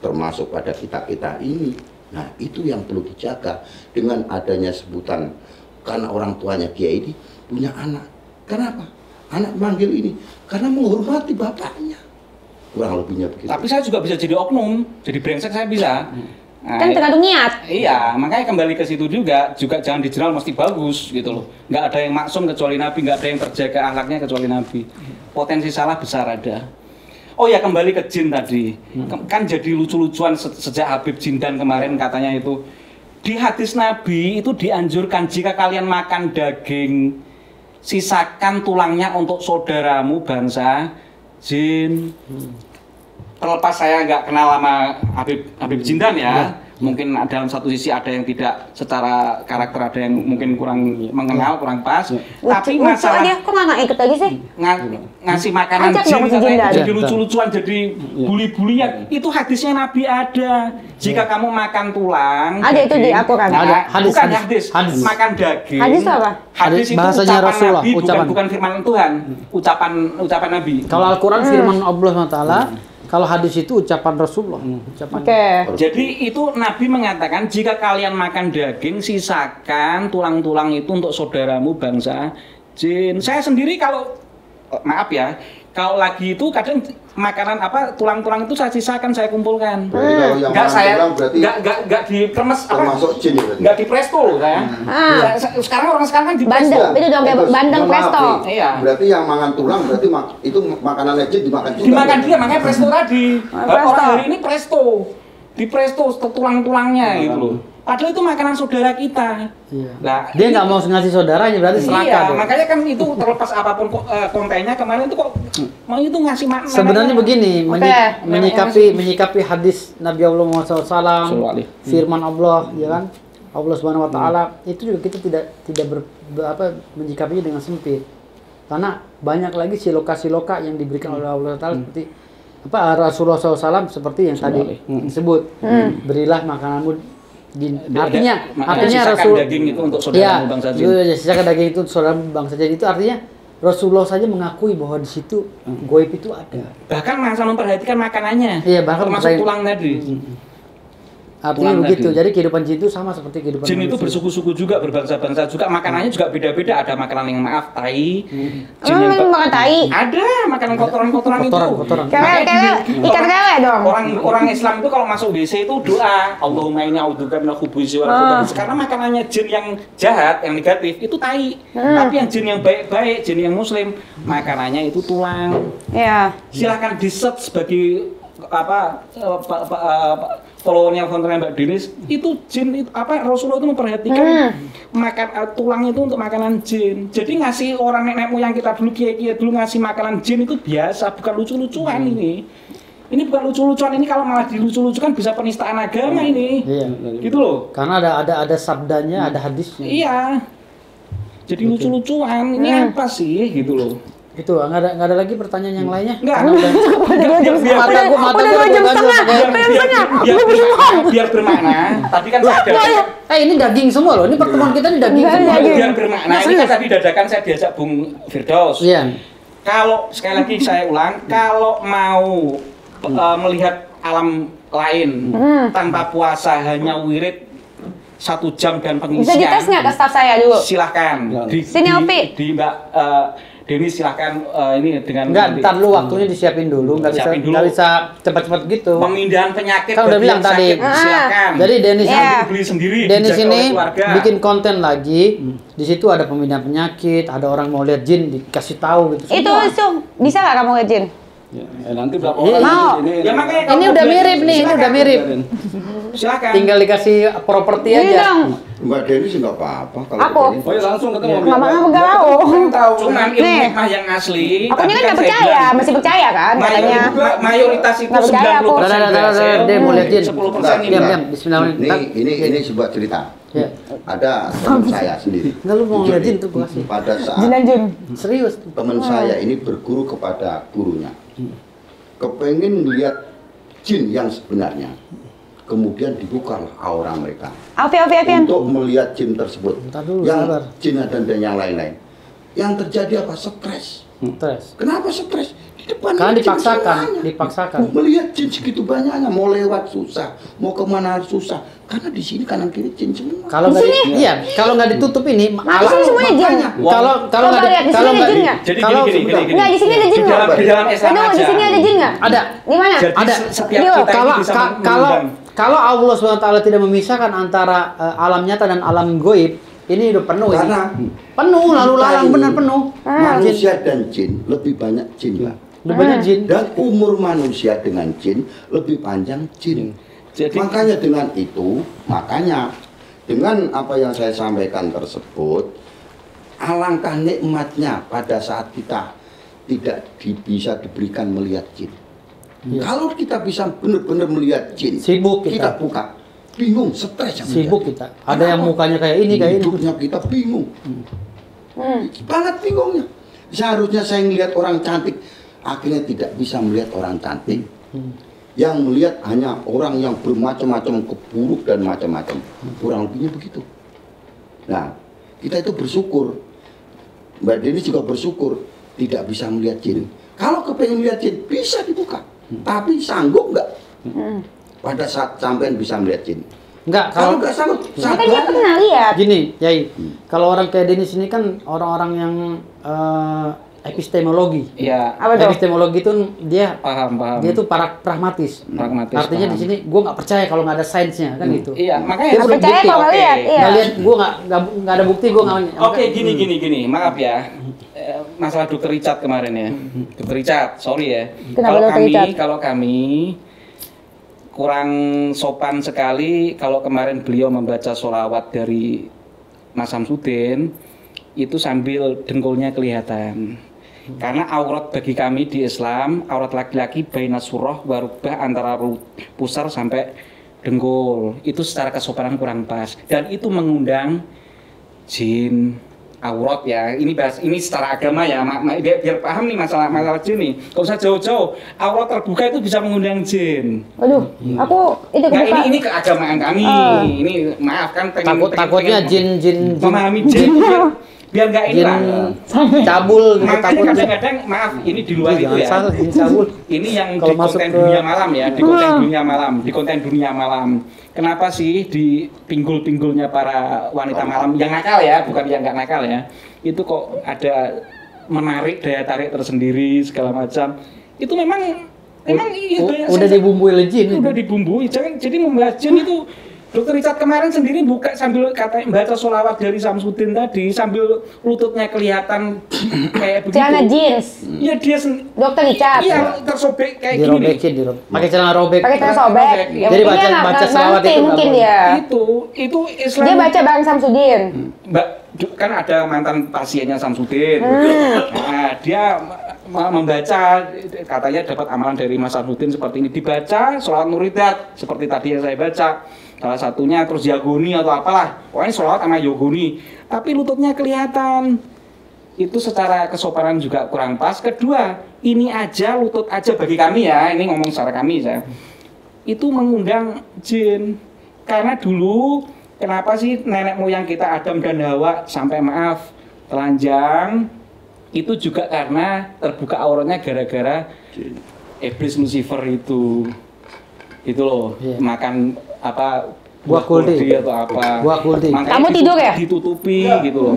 termasuk pada kita ini. Nah itu yang perlu dijaga dengan adanya sebutan, karena orang tuanya kiai ini punya anak. Kenapa? Anak manggil ini karena menghormati bapaknya, kurang lebihnya begitu. Tapi saya juga bisa jadi oknum, jadi brengsek saya bisa. Nah, Kan tergantung niat. Iya, makanya kembali ke situ juga jangan dijeral mesti bagus gitu loh. Nggak ada yang maksum kecuali Nabi, nggak ada yang terjaga akhlaknya kecuali Nabi. Potensi salah besar ada. Oh ya, kembali ke jin tadi. Kan jadi lucu-lucuan sejak Habib Jindan kemarin katanya itu. Di hadis Nabi itu dianjurkan jika kalian makan daging, sisakan tulangnya untuk saudaramu bangsa jin. Terlepas saya nggak kenal sama Habib Jindan ya, mungkin dalam satu sisi ada yang tidak secara karakter, ada yang mungkin kurang mengenal, kurang pas. Tapi masalah dia kok nggak ikut lagi sih? ngasih makanan Ajak jin dong si katanya Jindan. jadi lucu-lucuan, jadi bully-bulian. Itu hadisnya Nabi ada. Jika kamu makan tulang, Ada itu di Al-Quran. Ada. Hadis, bukan hadis. hadis, makan daging. Hadis itu apa? Hadis itu Bahasanya ucapan Rasulullah, Nabi, ucapan. bukan firman Tuhan. Ucapan Nabi. Kalau Al-Quran firman Allah SWT, kalau hadis itu ucapan Rasulullah. Ucapan. Oke. Jadi itu Nabi mengatakan jika kalian makan daging, sisakan tulang-tulang itu untuk saudaramu bangsa jin. Saya sendiri kalau maaf ya, kalau lagi itu kadang makanan tulang-tulang itu saya sisakan, saya kumpulkan. Berarti kalau yang Enggak makan saya tulang berarti enggak dipermes termasuk jin ya berarti? Enggak di presto loh saya. Sekarang orang sekarang kan di presto. Bandeng, itu dong kayak bandeng Mohon maaf presto. nih. Iya. Berarti yang makan tulang berarti itu makanan jin dimakan juga. Dimakan dia, makanya presto tadi. Presto. Orang hari ini presto. Di presto tulang-tulangnya gitu loh. Padahal itu makanan saudara kita. Iya. Nah, Dia nggak mau ngasih saudaranya, berarti serakah. iya, dong. makanya kan itu terlepas apapun kontennya kemarin itu kok mau itu ngasih makna. Sebenarnya begini, Oke. menyikapi hadis Nabi Allah Muhammad SAW, firman Allah, ya kan, Allah Subhanahu Wa Taala, itu juga kita tidak menyikapinya dengan sempit, karena banyak lagi siloka yang diberikan oleh Allah Taala seperti Rasulullah SAW seperti yang tadi disebut, berilah makananmu. Artinya sisakan daging itu untuk saudara bangsa jin. Iya, sisakan daging itu untuk saudara bangsa jin. Itu artinya Rasulullah saja mengakui bahwa di situ goib itu ada. Bahkan masa memperhatikan makanannya. Iya, bahkan termasuk tulang tadi. Artinya Tulang begitu. tadi. Jadi kehidupan jin itu sama seperti kehidupan Jin itu manusia. bersuku-suku juga, berbangsa-bangsa juga, makanannya juga beda-beda. Ada makanan yang tai. Jin Emang yang makan tai? ada makanan kotoran-kotoran itu. Kotoran. Ikan lele dong. Orang Islam itu kalau masuk WC itu doa, Allahumma inni a'udzubika minal khubuthi wal khaba'ith. Karena makanannya jin yang jahat, yang negatif itu tai. Tapi yang jin yang baik-baik, jin yang muslim, makanannya itu tulang. Iya. Silahkan di-search sebagai followernya Mbak Denis itu jin itu Rasulullah itu memperhatikan makan tulang itu untuk makanan jin. Jadi ngasih orang nenek moyang kita dulu, kiai dulu ngasih makanan jin itu biasa, bukan lucu-lucuan ini. Ini bukan lucu-lucuan, ini kalau malah dilucu-lucukan bisa penistaan agama ini. Iya. Gitu loh. Karena ada sabdanya, ada hadisnya. Iya. Jadi lucu-lucuan, ini apa sih gitu loh. Itu nggak ada lagi pertanyaan yang lainnya. Enggak. Mata gua Biar bermakna. Tadi kan saya ada. ini daging semua loh. Ini pertemuan kita ini daging semua. Biar bermakna. Ini kan tadi dadakan saya diajak Bung Firdaus. Iya. Kalau sekali lagi saya ulang, kalau mau melihat alam lain tanpa puasa, hanya wirid 1 jam dan pengisian. Bisa dites nggak ke staff saya dulu? Silahkan. Sini, Opi. Di Mbak Denny silahkan ini dengan Enggak, ntar lu waktunya disiapin dulu, Siapin dulu. nggak bisa cepat-cepat gitu. pemindahan penyakit Kan udah bagi bilang yang tadi. sakit, silakan. Jadi Dennis Iya. beli sendiri, Dennis dijaga ini oleh keluarga. bikin konten lagi. Di situ ada pemindahan penyakit, ada orang mau lihat jin dikasih tahu gitu. Itu bisa nggak kamu ngejin? Ya, nanti berapa Iya. orang Mau. ini Ya makanya Ini kalau udah mau mirip beli, nih, ini silakan. udah mirip. Silakan. Tinggal dikasih properti Ini aja. dong. Mbak Denny sih nggak apa-apa kalau Aku? Denny. Oh ya langsung ketemu. Mama biar- galau. Biar tahu. Cuman ilmu Nih. hikmah yang asli. Aku ini tapi kan nggak saya percaya, bilang, masih percaya kan katanya. mayoritas itu Nggak percaya aku. 90% berhasil. Dia mau lihat jin. 10% ini. Diam. Bismillahirrahmanirrahim. Ini sebuah cerita. Ya. Ada teman saya sendiri. Nggak, lu mau Jujur ngeliat jin nih, tuh, gua kasih. Pada saat Jinan jin. Serius. teman saya ini berguru kepada gurunya, kepengen melihat jin yang sebenarnya. Kemudian dibukalah aura mereka Alfian. untuk melihat jin tersebut. Bentar dulu, yang sabar. jin dan yang lain-lain. Yang terjadi apa? Stres. Stres. Kenapa stres? Di depan Karena jin dipaksakan, semuanya. dipaksakan. Melihat jin segitu banyaknya, mau lewat susah, mau kemana harus susah. Karena di sini kanan kiri jin semua. Kalau nggak kalau nggak ditutup ini, Nah, di sini semuanya jin. Makanya. kalau Coba nggak lihat, di kalau sini ada nggak jin nggak? Jadi kalau gini. Nggak, di sini ada jin nggak? Di dalam Islam Aduh, di aja. sini ada jin nggak? ada. Di mana? Jadi Ada. setiap Dio, kita kalau ini bisa kalau mengundang. kalau Allah SWT tidak memisahkan antara alam nyata dan alam goib, ini udah penuh ini. Karena Penuh lalu kita lalang ini benar penuh. Manusia dan jin lebih banyak jin, Pak. Udah banyak jin. Dan umur manusia dengan jin lebih panjang jin. Jadi- Makanya dengan apa yang saya sampaikan tersebut, alangkah nikmatnya pada saat kita tidak bisa diberikan melihat jin. Iya. Kalau kita bisa benar-benar melihat jin, Sibuk kita. buka, bingung, stres yang Sibuk terjadi. kita. Ada yang mukanya kayak ini kayak ini. Hidupnya kita bingung. Banget bingungnya. Seharusnya saya melihat orang cantik, akhirnya tidak bisa melihat orang cantik. Yang melihat hanya orang yang bermacam-macam keburuk dan macam-macam. Kurang lebihnya begitu. Nah, kita itu bersyukur. Mbak Denny juga bersyukur tidak bisa melihat jin. Kalau kepengen melihat jin, bisa dibuka. Tapi sanggup nggak? Pada saat sampean bisa melihat jin. Enggak, Kalau kalau nggak sanggup, Kan dia pernah lihat. gini, Yai. Kalau orang kayak Dennis ini kan orang-orang yang epistemologi. Iya, Apa tuh? Epistemologi itu dia paham. dia tuh pragmatis. Pragmatis, Artinya paham. di sini gue nggak percaya kalau nggak ada sainsnya kan gitu. Iya, makanya Dia Nggak belum percaya bukti. kalau nggak Oke. lihat. Iya. Nggak lihat, gue nggak ada bukti, gue nggak. Oke, gini. Maaf ya. Masalah Dokter Richard kemarin ya. Dokter Richard, sorry ya. Kenapa Dr. Richard? Kalau kami kurang sopan sekali kalau kemarin beliau membaca sholawat dari Mas Samsudin itu sambil dengkulnya kelihatan. Karena aurat bagi kami di Islam, aurat laki-laki baina surah warubah antara pusar sampai dengkul. Itu secara kesopanan kurang pas dan itu mengundang jin aurat ya. Ini secara agama ya, biar paham nih masalah jin nih. Kalau usah jauh-jauh, aurat terbuka itu bisa mengundang jin. Waduh, aku itu Nah, kebuka. ini keagamaan kami. Ini maaf kan Takutnya jin memahami jin biar nggak ini jin lah. cabul gitu, Makanya takutnya. kadang-kadang maaf ini di luar itu Jangan ya. salah, jin cabul. Ini yang Kalau di masuk konten ke- dunia malam ya, di konten dunia malam. Kenapa sih di pinggul-pinggulnya para wanita malam yang nakal ya, bukan yang nggak nakal ya. Itu kok ada menarik daya tarik tersendiri segala macam. Itu memang Udah dibumbui oleh jin. udah dibumbui. Jadi membahas jin itu Dokter Richard kemarin sendiri buka sambil baca sholawat dari Samsudin tadi sambil lututnya kelihatan kayak begitu. Celana jeans. Iya dia Dokter Richard. iya tersobek kayak gini nih. Dirobekin, pakai celana robek. Pakai celana sobek. Ya, Jadi mungkin dia baca nggak selawat ngerti itu mungkin nggak dia. Itu Islam. Dia baca bareng Samsudin. Mbak kan ada mantan pasiennya Samsudin. Nah, dia membaca katanya dapat amalan dari Mas Samsudin seperti ini, dibaca sholawat Nuridat seperti tadi yang saya baca. Salah satunya terus Yagoni atau apalah. Pokoknya sholawat sama Yagoni. Tapi lututnya kelihatan. Itu secara kesopanan juga kurang pas. Kedua, ini aja lutut aja bagi kami ya, ini ngomong secara kami saya. Itu mengundang jin. Karena dulu kenapa sih nenek moyang kita Adam dan Hawa sampai maaf telanjang itu juga karena terbuka auratnya gara-gara iblis Lucifer itu loh. Iya. Makan apa Buah kuldi atau apa. Buah kuldi. Makanya Kamu tidur ya? Ditutupi gitu loh.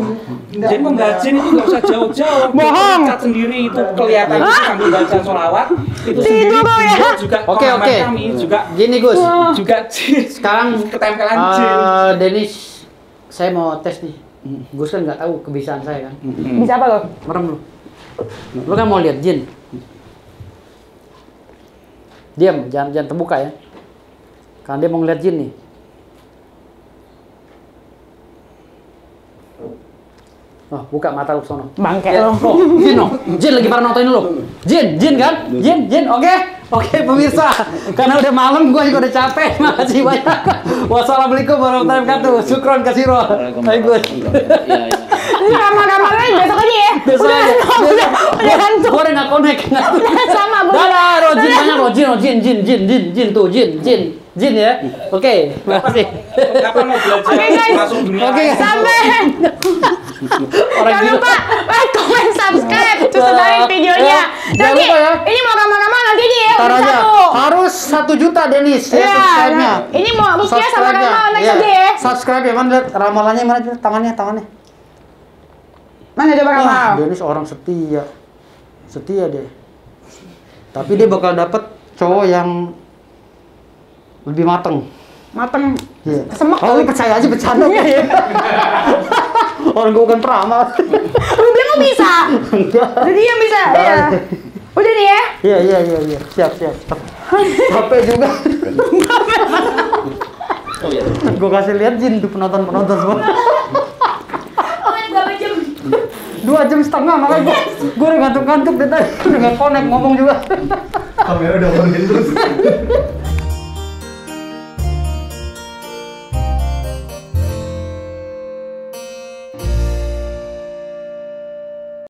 Jadi membaca itu nggak usah jauh-jauh. Bohong. Cat sendiri itu kelihatan itu sambil baca sholawat. Itu sendiri Tidur ya? juga Oke, pemahaman oke. kami juga Gini Gus, juga sekarang ketempelan jin. Denis, saya mau tes nih. Gus kan nggak tahu kebiasaan saya kan. Bisa apa lo? Merem lu. Lu kan mau lihat jin. Diam, jangan terbuka ya. Karena dia mau ngeliat jin nih. Oh, buka mata lu sono. Bangke Ya, lo. Jin no. Jin lagi pada nontonin lu. Jin kan? Jin. Oke, pemirsa. Karena udah malam gua juga udah capek. Makasih banyak. Wassalamualaikum warahmatullahi wabarakatuh. Syukron kasiro. Hai Gus. Ini kamar-kamar lain besok aja ya. Besok aja. Udah ngantuk. Gua udah nggak connect. Sama gue. Dadah, Jin banyak loh. Jin tuh, Jin ya. Oke, makasih. Kapan mau belajar Oke, guys. masuk dunia Oke, lain? Sampai. Orang Jangan gila. lupa like, comment, subscribe, terus sebarin videonya. Ya, jangan Nanti lupa ya. ini mau kamar-kamar nanti aja ya. Ntar udah aja. satu. Harus 1 juta Denis ya, Iya, subscribe-nya. nah, ini mau Rukia sama Subscribe-nya. Rama naik Iya. aja ya. Subscribe ya, mana lihat ramalannya mana coba tangannya. Mana coba Wah, Rama? Denis orang setia. Setia deh. Tapi dia bakal dapet cowok yang lebih mateng. Mateng. Iya. Semek Oh, lu percaya aja bercanda ya. Orang gue bukan peramal. Lu bilang nggak bisa. Enggak. Jadi yang bisa. Iya. Udah nih ya. Iya. Siap. Capek juga. Oh iya. Gue kasih lihat jin tuh penonton semua. Berapa jam? 2,5 jam makanya gue udah ngantuk-ngantuk deh tadi. Udah nggak connect ngomong juga. Kamera udah ngomongin terus.